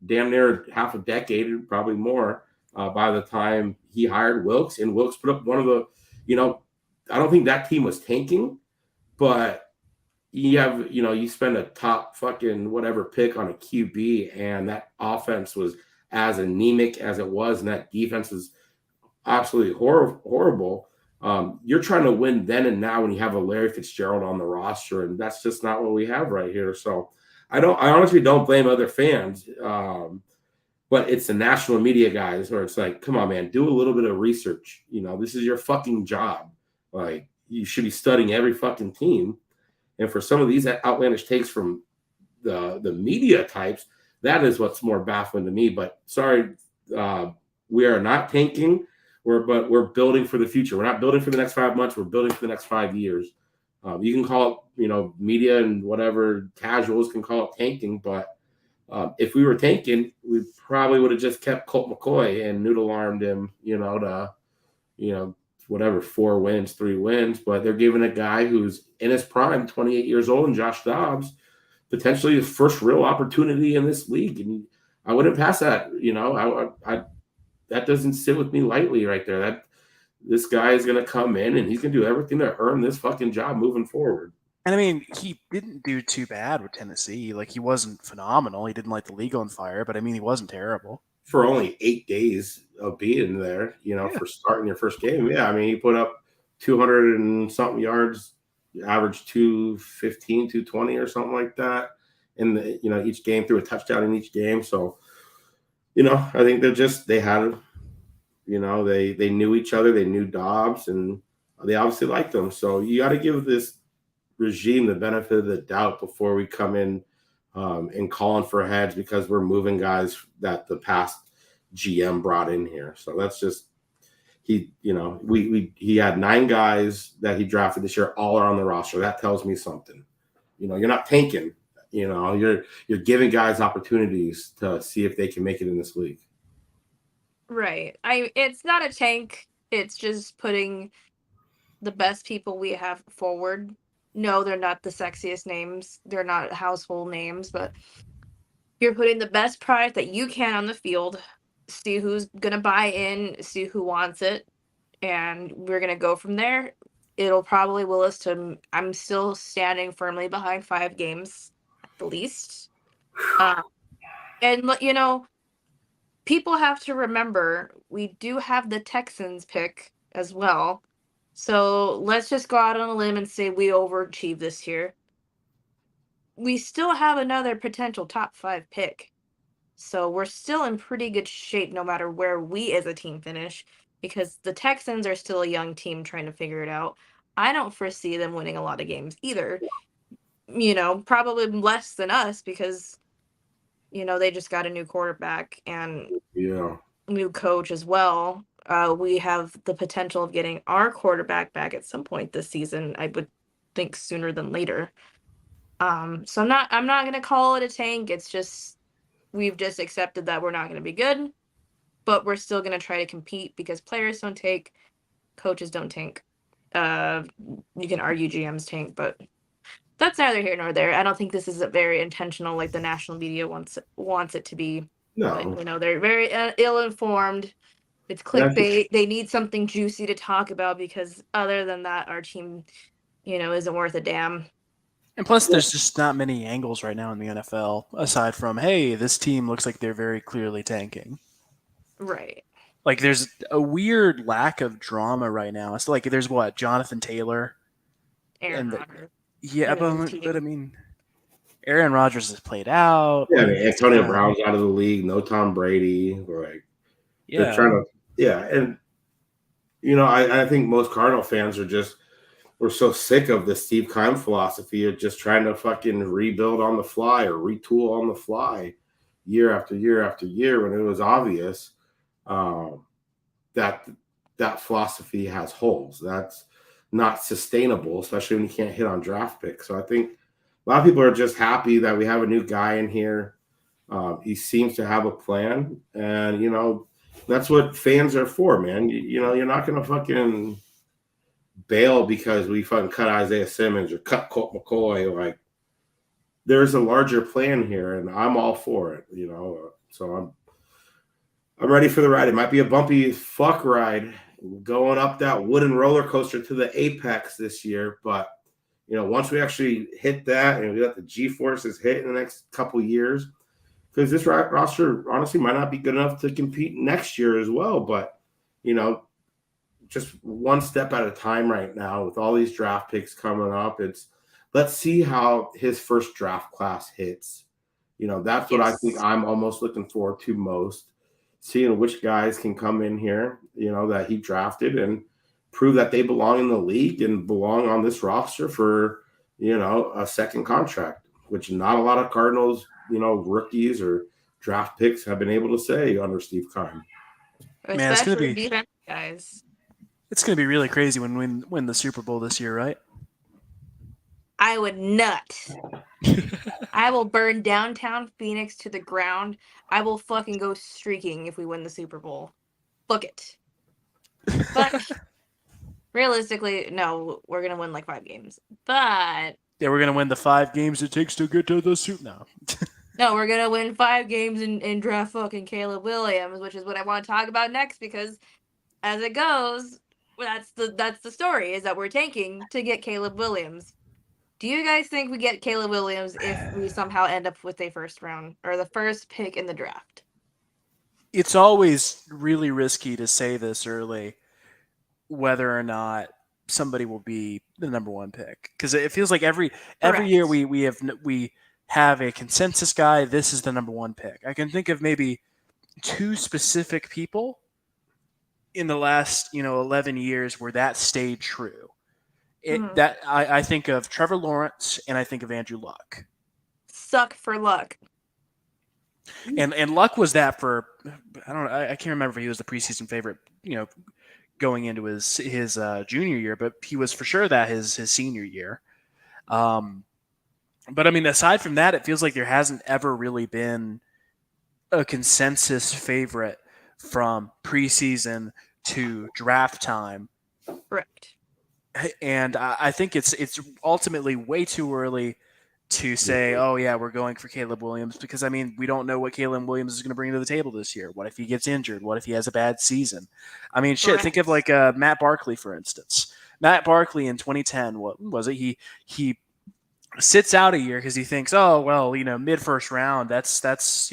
damn near half a decade, probably more, by the time he hired Wilkes. And Wilkes put up one of the, I don't think that team was tanking, but you spend a top fucking whatever pick on a QB, and that offense was as anemic as it was, and that defense was absolutely horrible. You're trying to win then and now when you have a Larry Fitzgerald on the roster, and that's just not what we have right here. So I honestly don't blame other fans, but it's the national media guys where it's like, come on, man, do a little bit of research. This is your fucking job. Like, you should be studying every fucking team. And for some of these outlandish takes from the media types, that is what's more baffling to me. But sorry, we are not tanking. But we're building for the future. We're not building for the next 5 months. We're building for the next 5 years. You can call it, media and whatever casuals can call it tanking. But if we were tanking, we probably would have just kept Colt McCoy and noodle armed him, to, whatever, 4 wins, 3 wins. But they're giving a guy who's in his prime, 28 years old, and Josh Dobbs, potentially his first real opportunity in this league. And I wouldn't pass that. That doesn't sit with me lightly right there. That this guy is going to come in and he's going to do everything to earn this fucking job moving forward. And I mean, he didn't do too bad with Tennessee. Like, he wasn't phenomenal. He didn't light the league on fire, but I mean, he wasn't terrible. For only 8 days of being there, for starting your first game. Yeah, I mean, he put up 200 and something yards, average 215, 220 or something like that in the, each game, threw a touchdown in each game. So, I think they had, they knew each other. They knew Dobbs, and they obviously liked them. So you got to give this regime the benefit of the doubt before we come in and calling for heads because we're moving guys that the past GM brought in here. So that's just he had 9 guys that he drafted this year. All are on the roster. That tells me something. You're not tanking. You're giving guys opportunities to see if they can make it in this league. Right. It's not a tank. It's just putting the best people we have forward. No, they're not the sexiest names. They're not household names, but you're putting the best product that you can on the field see who's going to buy in, see who wants it, and we're going to go from there. It'll probably will us to, I'm still standing firmly behind 5 games at the least. And, you know, people have to remember we do have the Texans pick as well. So let's just go out on a limb and say we overachieve this year. We still have another potential top 5 pick. So we're still in pretty good shape no matter where we as a team finish, because the Texans are still a young team trying to figure it out. I don't foresee them winning a lot of games either. You know, probably less than us because, you know, they just got a new quarterback and new coach as well. We have the potential of getting our quarterback back at some point this season. I would think sooner than later. So I'm not gonna call it a tank. It's just we've just accepted that we're not gonna be good, but we're still gonna try to compete because players don't tank, coaches don't tank. You can argue GMs tank, but that's neither here nor there. I don't think this is a very intentional like the national media wants it to be. No. But, you know, they're very ill-informed. It's clickbait. They need something juicy to talk about because other than that, our team, you know, isn't worth a damn. And plus, there's just not many angles right now in the NFL aside from, hey, this team looks like they're very clearly tanking. Right. Like, there's a weird lack of drama right now. It's like there's what, Jonathan Taylor, Aaron Rodgers. Yeah, but I mean, Aaron Rodgers has played out. Yeah, I like, mean, Antonio Brown's out of the league. No Tom Brady. Like, they're trying to, and you know, I think most Cardinal fans we're so sick of the Steve Keim philosophy of just trying to fucking rebuild on the fly or retool on the fly year after year after year when it was obvious that philosophy has holes. That's not sustainable, especially when you can't hit on draft picks. So I think a lot of people are just happy that we have a new guy in here. He seems to have a plan, and you know that's what fans are for, man. You know, you're not gonna fucking bail because we fucking cut Isaiah Simmons or cut Colt McCoy. Like, there's a larger plan here, and I'm all for it. You know, so I'm ready for the ride. It might be a bumpy fuck ride going up that wooden roller coaster to the apex this year, but you know, once we actually hit that and we let the G-forces hit in the next couple years, because this roster honestly might not be good enough to compete next year as well. But, you know, just one step at a time right now with all these draft picks coming up. Let's see how his first draft class hits. You know, that's what I think I'm almost looking forward to most, seeing which guys can come in here, you know, that he drafted and prove that they belong in the league and belong on this roster for, you know, a second contract, which not a lot of Cardinals, you know, rookies or draft picks have been able to say under Steve Keim. Man, it's gonna be defense guys. It's gonna be really crazy when we win the Super Bowl this year, right? I would nut. I will burn downtown Phoenix to the ground. I will fucking go streaking if we win the Super Bowl. Book it. But realistically, no, we're going to win like 5 games. But yeah, we're going to win the 5 games it takes to get to the Super Bowl. No, we're going to win 5 games and draft fucking Caleb Williams, which is what I want to talk about next, because as it goes, that's the story, is that we're tanking to get Caleb Williams. Do you guys think we get Caleb Williams if we somehow end up with a first round or the first pick in the draft? It's always really risky to say this early, whether or not somebody will be the number 1 pick, because it feels like every year we have a consensus guy. This is the number 1 pick. I can think of maybe 2 specific people in the last 11 years where that stayed true. That I think of Trevor Lawrence and I think of Andrew Luck. Suck for Luck. And Luck was that for, I don't know, I can't remember if he was the preseason favorite, going into his junior year, but he was for sure that his senior year. But I mean, aside from that, it feels like there hasn't ever really been a consensus favorite from preseason to draft time. Correct. And I think it's ultimately way too early to say, oh, yeah, we're going for Caleb Williams because, I mean, we don't know what Caleb Williams is going to bring to the table this year. What if he gets injured? What if he has a bad season? I mean, shit, think of like Matt Barkley, for instance. Matt Barkley in 2010, what was it? He sits out a year because he thinks, oh, well, mid first round, that's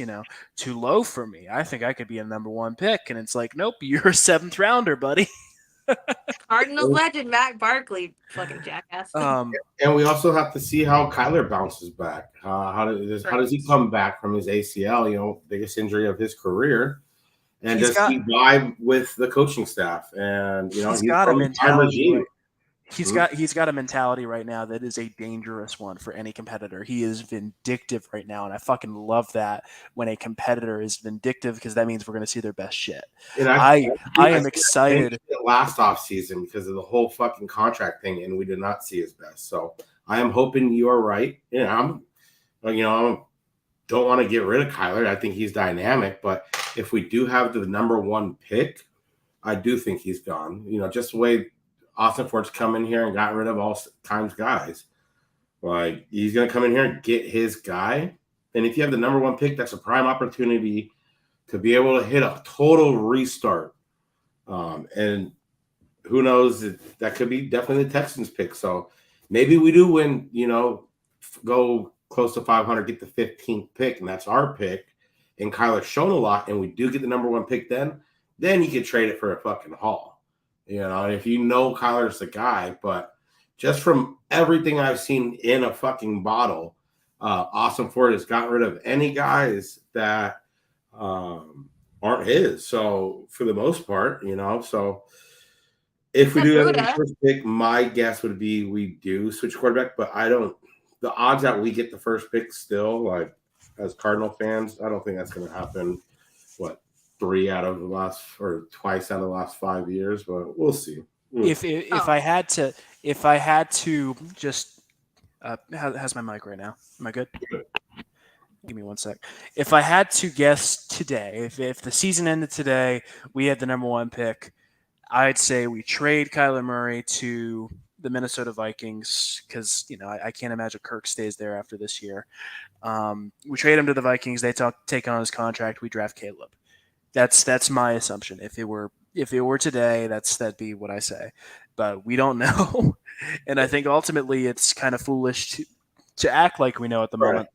too low for me. I think I could be a number one pick. And it's like, nope, you're a seventh rounder, buddy. Cardinals legend Matt Barkley, fucking jackass. And we also have to see how Kyler bounces back. How does he come back from his ACL? Biggest injury of his career, and does he vibe with the coaching staff? And he's got a mentality. He's Mm-hmm. got a mentality right now that is a dangerous one for any competitor. He is vindictive right now, and I fucking love that when a competitor is vindictive because that means we're going to see their best shit. And I am excited. Last off season because of the whole fucking contract thing, and we did not see his best. So I am hoping you are right. I don't want to get rid of Kyler. I think he's dynamic, but if we do have the number one pick, I do think he's gone. Just the way Austin Ford's come in here and got rid of all times guys. Like, he's going to come in here and get his guy. And if you have the number one pick, that's a prime opportunity to be able to hit a total restart. And who knows, that could be definitely the Texans pick. So maybe we do win, go close to 500, get the 15th pick, and that's our pick. And Kyler's shown a lot, and we do get the number one pick then you can trade it for a fucking haul. If Kyler's the guy, but just from everything I've seen in a fucking bottle, Austin Ford has got rid of any guys that aren't his. So for the most part, so if we do have the first pick, my guess would be we do switch quarterback, but the odds that we get the first pick still, like as Cardinal fans, I don't think that's going to happen. Twice out of the last 5 years, but we'll see. If I had to just how's my mic right now? Am I good? Give me 1 sec. If I had to guess today, if the season ended today, we had the number one pick, I'd say we trade Kyler Murray to the Minnesota Vikings because I can't imagine Kirk stays there after this year. We trade him to the Vikings. They take on his contract. We draft Caleb. That's my assumption. If it were today, that'd be what I say. But we don't know, and I think ultimately it's kind of foolish to act like we know at the moment.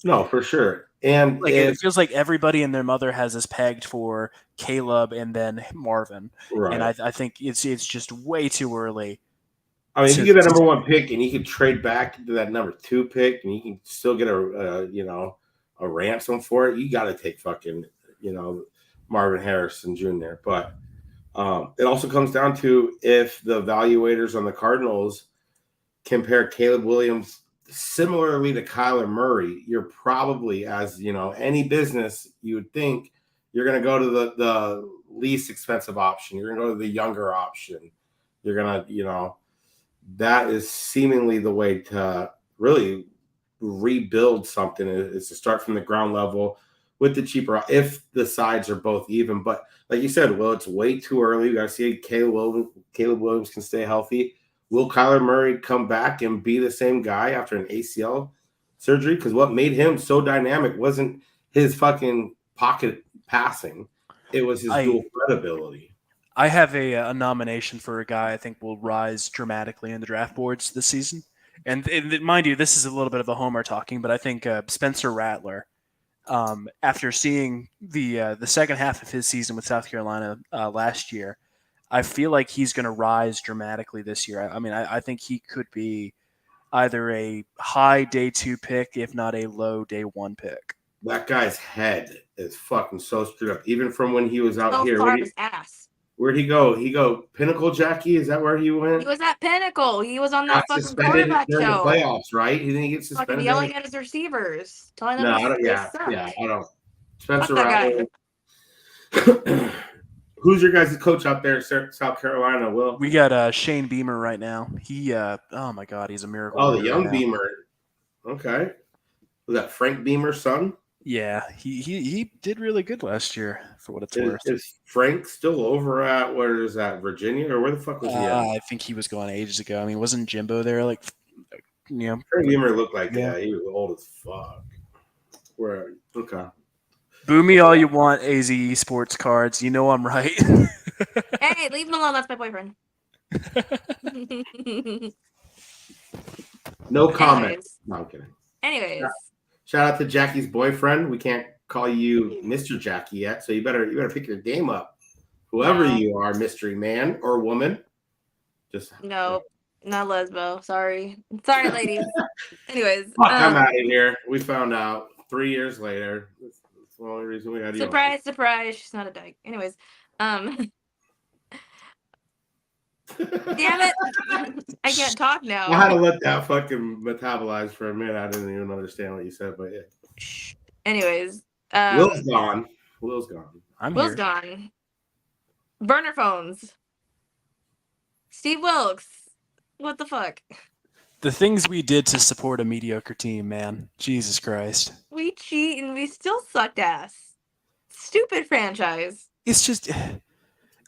No, for sure. And it feels like everybody and their mother has us pegged for Caleb and then Marvin, right. And I think it's just way too early. I mean, if you get that number one pick and you can trade back to that number two pick, and you can still get a ransom for it, you got to take fucking Marvin Harrison Jr. But it also comes down to if the evaluators on the Cardinals compare Caleb Williams similarly to Kyler Murray, you're probably, as any business, you would think you're going to go to the least expensive option. You're going to go to the younger option. You're going to, that is seemingly the way to really rebuild something is to start from the ground level with the cheaper, if the sides are both even. But like you said, it's way too early. We got to see if Caleb Williams can stay healthy. Will Kyler Murray come back and be the same guy after an ACL surgery? Because what made him so dynamic wasn't his fucking pocket passing. It was his dual threat ability. I have a nomination for a guy I think will rise dramatically in the draft boards this season. And mind you, this is a little bit of a homer talking, but I think Spencer Rattler, after seeing the second half of his season with South Carolina last year, I feel like he's going to rise dramatically this year. I mean, I think he could be either a high day 2 pick, if not a low day 1 pick. That guy's head is fucking so screwed up. Even from when he was out here. Far his ass. Where'd he go? He go Pinnacle, Jackie? Is that where he went? He was at Pinnacle. He was on that fucking quarterback show. The playoffs, right? He didn't get suspended. Fucking yelling at his receivers, telling them I don't. Spencer Rattler. Who's your guys' coach out there in South Carolina, Will? We got Shane Beamer right now. He, oh my God, he's a miracle. Oh, the young Beamer. Okay. Was that Frank Beamer's son? Yeah, he did really good last year, for what it's worth. Is Frank still over at, where is that, Virginia? Or where the fuck was he at? I think he was gone ages ago. I mean, wasn't Jimbo there like Frank Beamer looked like, yeah, he was old as fuck. Where, okay. Boo me all you want, AZ Sports Cards. You know I'm right. Hey, leave him alone. That's my boyfriend. No comment. Anyways. No, I'm kidding. Anyways. Shout out to Jackie's boyfriend. We can't call you Mr. Jackie yet, so you better pick your game up. Whoever you are, mystery man or woman. Just no, not lesbo. Sorry, ladies. Anyways, fuck, I'm out of here. We found out 3 years later. That's the only reason we had you. Surprise! She's not a dyke. Anyways, damn it, I can't talk now. I had to let that fucking metabolize for a minute. I didn't even understand what you said, but yeah. Anyways, Will's gone. Will's gone. Burner phones. Steve Wilkes. What the fuck? The things we did to support a mediocre team, man. Jesus Christ. We cheat and we still sucked ass. Stupid franchise. It's just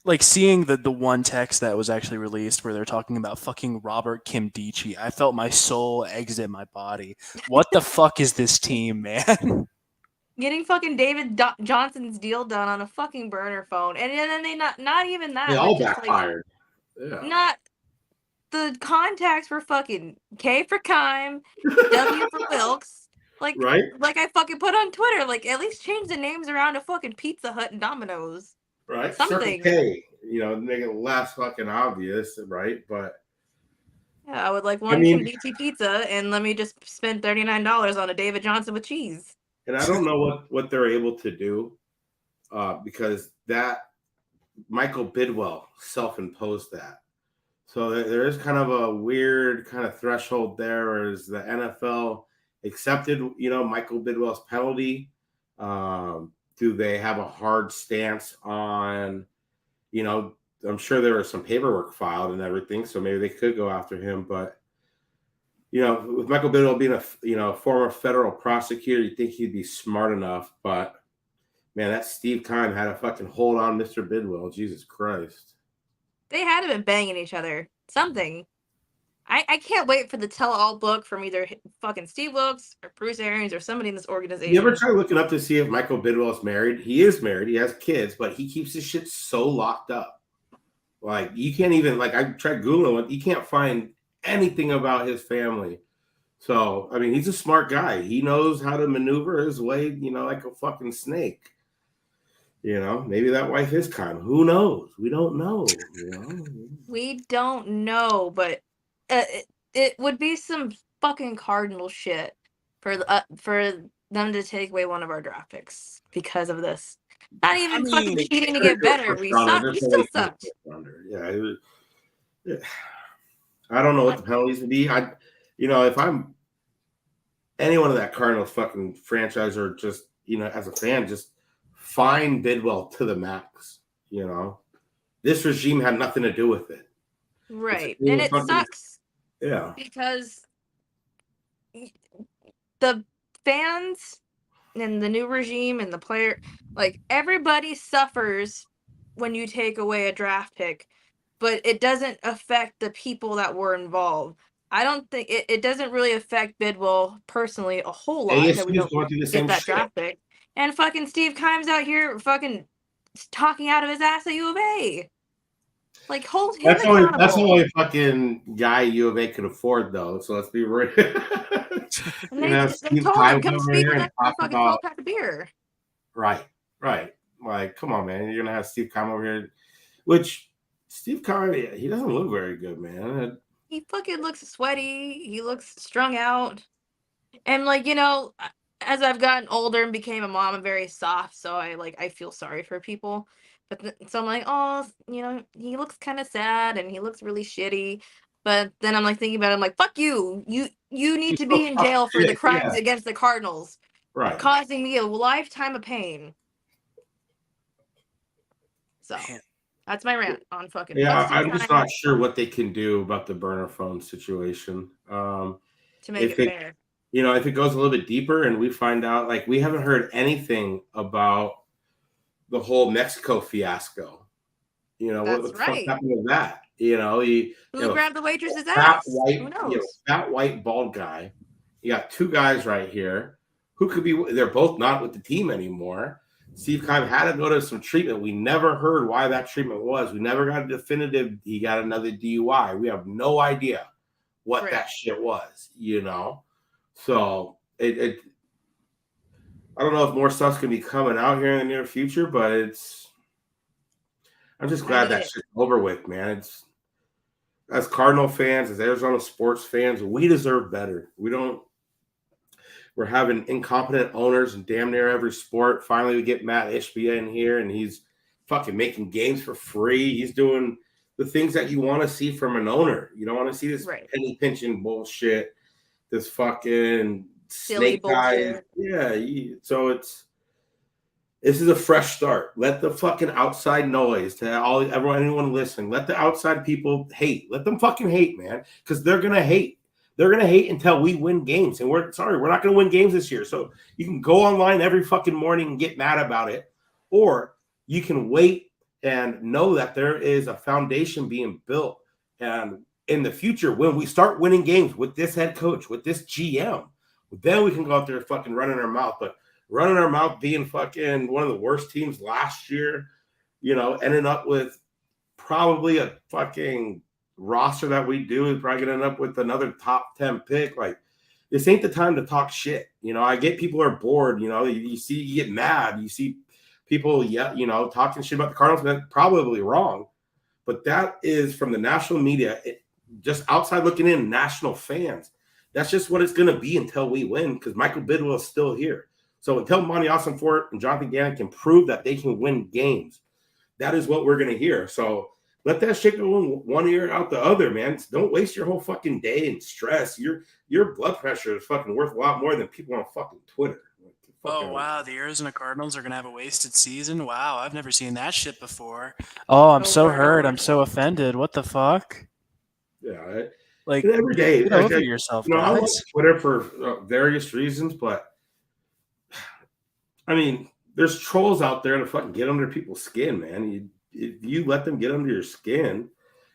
like seeing the one text that was actually released where they're talking about fucking Robert Kimdichie. I felt my soul exit my body. What the fuck is this team, man? Getting fucking David Johnson's deal done on a fucking burner phone, and then they not even that. They all backfired. Yeah. Not the contacts were fucking K for Kime, W for Wilkes. Like, right? Like I fucking put on Twitter. Like, at least change the names around to fucking Pizza Hut and Domino's. Right. Something. K. Make it less fucking obvious, right? But yeah, I would like one Kimdichie pizza, and let me just spend $39 on a David Johnson with cheese. And I don't know what they're able to do because that Michael Bidwell self-imposed that. So there is kind of a weird kind of threshold there, whereas the NFL accepted, Michael Bidwell's penalty. Do they have a hard stance on, I'm sure there was some paperwork filed and everything, so maybe they could go after him, but with Michael Bidwell being a former federal prosecutor, you'd think he'd be smart enough. But man, that Steve Keim had a fucking hold on Mr. Bidwell. Jesus Christ. They had to been banging each other. Something. I can't wait for the tell-all book from either fucking Steve Wilkes or Bruce Arians or somebody in this organization. You ever try looking up to see if Michael Bidwell is married? He is married. He has kids, but he keeps his shit so locked up. Like, you can't even, I tried Googling it. You can't find anything about his family. So, I mean, he's a smart guy. He knows how to maneuver his way, like a fucking snake. Maybe that wife is kind. Who knows? We don't know. We don't know, but it would be some fucking Cardinal shit for them to take away one of our draft picks because of this. Not even fucking cheating to get better. We still sucked. Yeah. I don't know what the penalties would be. If I'm anyone of that Cardinals fucking franchise or just, as a fan, just fine Bidwell to the max. This regime had nothing to do with it. Right. And it sucks. Yeah. Because the fans and the new regime and the player, everybody suffers when you take away a draft pick. But it doesn't affect the people that were involved. I don't think it doesn't really affect Bidwell personally a whole lot that we don't get that draft pick. And fucking Steve Keim's out here fucking talking out of his ass at U of A. Hold him accountable. That's the only fucking guy U of A could afford, though. So let's be real. And they told him come speak with us for fucking 12-pack of beer. Right. Come on, man. You're gonna have Steve Keim over here, which. Steve Keim, he doesn't look very good, man. He fucking looks sweaty. He looks strung out. And as I've gotten older and became a mom, I'm very soft, so I feel sorry for people. But so I'm like, oh, he looks kind of sad and he looks really shitty. But then I'm thinking about it, I'm like, fuck you. You need to be in jail for the crimes against the Cardinals. Right. Causing me a lifetime of pain. So that's my rant on fucking. Yeah, I'm just not sure what they can do about the burner phone situation. To make it fair. If it goes a little bit deeper and we find out, we haven't heard anything about the whole Mexico fiasco. What the fuck happened with that? You know, Who grabbed the waitress's fat ass? white, Who knows? fat white bald guy. You got two guys right here who could be. They're both not with the team anymore. Steve Keim had to go to some treatment. We never heard why that treatment was. We never got a definitive. He got another DUI. We have no idea what that shit was. You know, so it I don't know if more stuff's gonna be coming out here in the near future, but I'm just glad that shit's over with, man. It's as Cardinal fans, as Arizona sports fans, we deserve better. We're having incompetent owners in damn near every sport. Finally, we get Matt Ishbia in here, and he's fucking making games for free. He's doing the things that you want to see from an owner. You don't want to see this penny pinching bullshit, this fucking silly bullshit. Yeah, so this is a fresh start. Let the fucking outside noise to anyone listening. Let the outside people hate. Let them fucking hate, man, because they're gonna hate. They're gonna hate until we win games, and we're not gonna win games this year. So you can go online every fucking morning and get mad about it, or you can wait and know that there is a foundation being built, and in the future, when we start winning games with this head coach, with this GM, then we can go out there fucking running our mouth. But running our mouth, being fucking one of the worst teams last year, you know, ending up with probably a fucking roster that we do is probably going to end up with another top 10 pick. Like, this ain't the time to talk shit. You know, I get people are bored. You know, you get mad. You see people, talking shit about the Cardinals. That's probably wrong. But that is from the national media, just outside looking in, national fans. That's just what it's going to be until we win, because Michael Bidwell is still here. So until Monty Ossenfort and Jonathan Gannon can prove that they can win games, that is what we're going to hear. So let that shit go in one ear out the other, man. Don't waste your whole fucking day in stress. Your blood pressure is fucking worth a lot more than people on fucking Twitter. Oh, wow. The Arizona Cardinals are going to have a wasted season? Wow, I've never seen that shit before. Oh, I'm so hurt. I'm so offended. What the fuck? Yeah. Like, every day. Get over yourself, guys. I love Twitter for various reasons, but I mean, there's trolls out there to fucking get under people's skin, man. You let them get under your skin.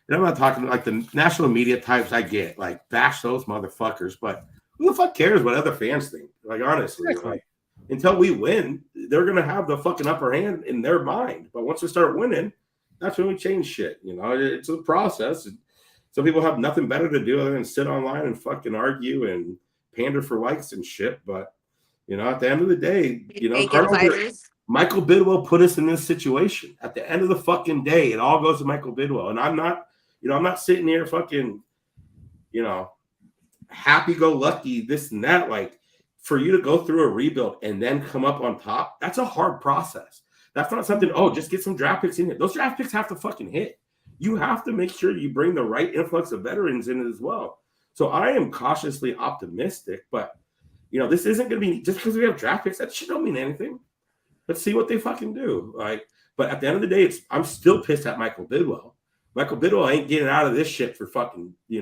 And I'm not talking like the national media types I get, like bash those motherfuckers, but who the fuck cares what other fans think? Like, honestly, exactly. Until we win, they're going to have the fucking upper hand in their mind. But once we start winning, that's when we change shit. You know, it's a process. Some people have nothing better to do other than sit online and fucking argue and pander for likes and shit. But, you know, at the end of the day, Michael Bidwell put us in this situation. At the end of the fucking day, it all goes to Michael Bidwell. And I'm not sitting here fucking, happy-go-lucky, this and that. Like, for you to go through a rebuild and then come up on top, that's a hard process. That's not something, just get some draft picks in here. Those draft picks have to fucking hit. You have to make sure you bring the right influx of veterans in as well. So I am cautiously optimistic, but, this isn't going to be, just because we have draft picks, that shit don't mean anything. Let's see what they fucking do. But at the end of the day, I'm still pissed at Michael Bidwell. Michael Bidwell ain't getting out of this shit for fucking, he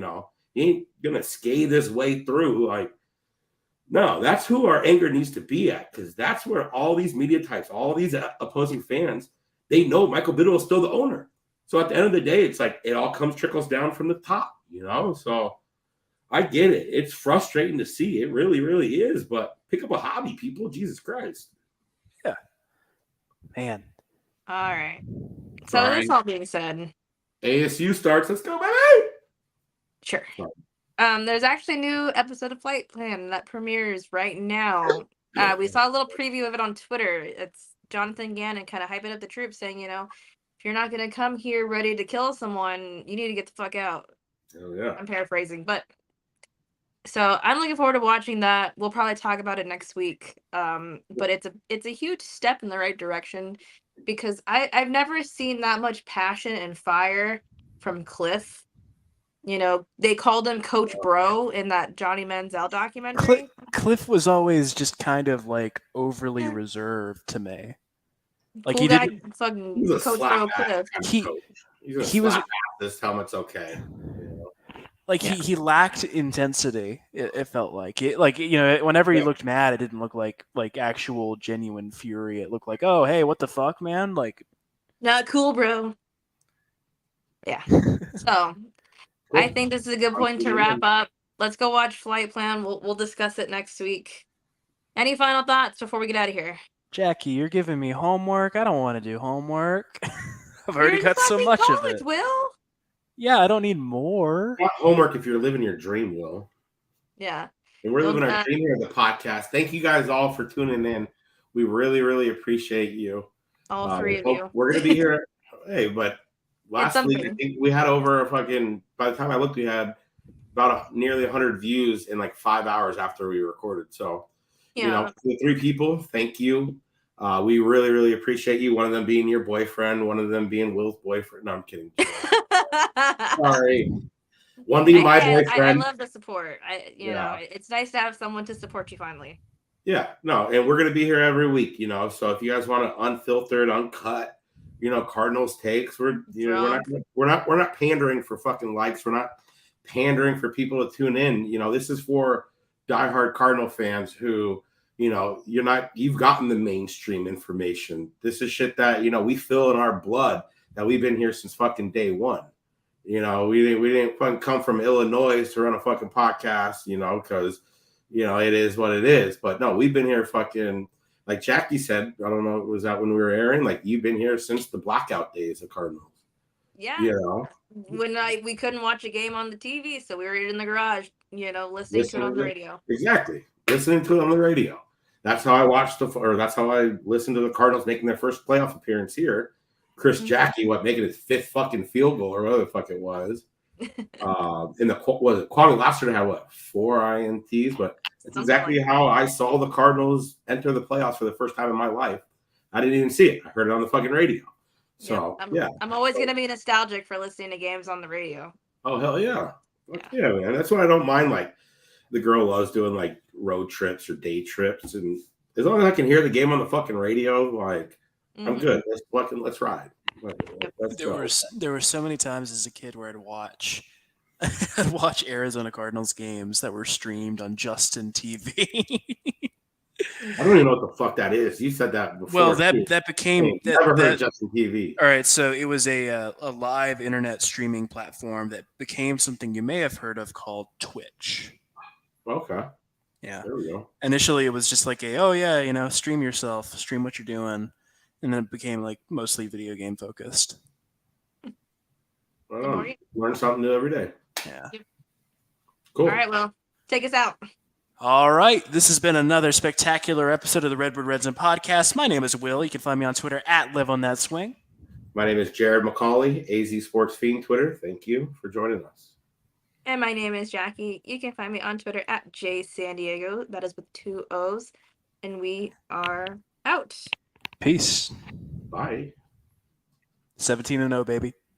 ain't going to scathe his way through. No, that's who our anger needs to be at, because that's where all these media types, all these opposing fans, they know Michael Bidwell is still the owner. So at the end of the day, it's like it all trickles down from the top, So I get it. It's frustrating to see. It really, really is. But pick up a hobby, people. Jesus Christ. Yeah. Man. All right. So this all being said, ASU starts. Let's go, baby. Sure. There's actually a new episode of Flight Plan that premieres right now. We saw a little preview of it on Twitter. It's Jonathan Gannon kind of hyping up the troops, saying, if you're not going to come here ready to kill someone, you need to get the fuck out. Oh, yeah. I'm paraphrasing, but so I'm looking forward to watching that. We'll probably talk about it next week. But it's a huge step in the right direction, because I've never seen that much passion and fire from Cliff. They called him Coach Bro in that Johnny Manziel documentary. Cliff was always just kind of like overly reserved to me. Like cool he guy, didn't. Fucking Coach Bro Cliff. He was this helmet's okay. Like he lacked intensity. It felt like it. Like whenever he looked mad, it didn't look like actual genuine fury. It looked like, oh hey, what the fuck, man? Like, not cool, bro. Yeah. So I think this is a good point to wrap up. Let's go watch Flight Plan. We'll discuss it next week. Any final thoughts before we get out of here? Jackie, you're giving me homework. I don't want to do homework. I've You're already in got so fucking much of college, it. Will. Yeah, I don't need more. Want homework if you're living your dream, Will. Yeah. And we're living our dream here at the podcast. Thank you guys all for tuning in. We really, really appreciate you. All three of you. We're going to be here. Hey, but last week, I think we had over by the time I looked, we had about nearly 100 views in like 5 hours after we recorded. So, the 3 people, thank you. We really, really appreciate you. One of them being your boyfriend, one of them being Will's boyfriend. No, I'm kidding. Sorry. One being my boyfriend. I love the support. It's nice to have someone to support you finally. Yeah, no, and we're gonna be here every week, So if you guys want to unfiltered, uncut, Cardinals takes, we're not pandering for fucking likes. We're not pandering for people to tune in. This is for diehard Cardinal fans who, you've gotten the mainstream information. This is shit that we feel in our blood, that we've been here since fucking day one. We didn't fucking come from Illinois to run a fucking podcast, because it is what it is. But no, we've been here fucking, like Jackie said, I don't know, was that when we were airing? Like, you've been here since the blackout days of Cardinals. Yeah. When we couldn't watch a game on the TV, so we were in the garage, listening to it on the radio. Exactly. Listening to it on the radio. That's how I that's how I listened to the Cardinals making their first playoff appearance here. Chris Jackie, making his 5th fucking field goal or whatever the fuck it was. In the Kwame Lassiter had 4 INTs, but it's exactly how I saw the Cardinals enter the playoffs for the first time in my life. I didn't even see it. I heard it on the fucking radio. So I'm always gonna be nostalgic for listening to games on the radio. Oh hell yeah. Yeah, man. That's why I don't mind, like, the girl loves doing like road trips or day trips, and as long as I can hear the game on the fucking radio, like, I'm good. Let's ride. There were so many times as a kid where I'd watch Arizona Cardinals games that were streamed on Justin TV. I don't even know what the fuck that is. You said that before. Well, that became never heard of Justin TV. All right, so it was a live internet streaming platform that became something you may have heard of called Twitch. Okay. Yeah. There we go. Initially, it was just like stream yourself, stream what you're doing. And then it became like mostly video game focused. Learn something new every day. Yeah. Cool. All right, well, take us out. All right. This has been another spectacular episode of the Redbird Redzone podcast. My name is Will. You can find me on Twitter at LiveOnThatSwing. My name is Jared McCauley, AZ Sports Fiend Twitter. Thank you for joining us. And my name is Jackie. You can find me on Twitter at JSandiego. That is with 2 O's. And we are out. Peace. Bye. 17-0, baby.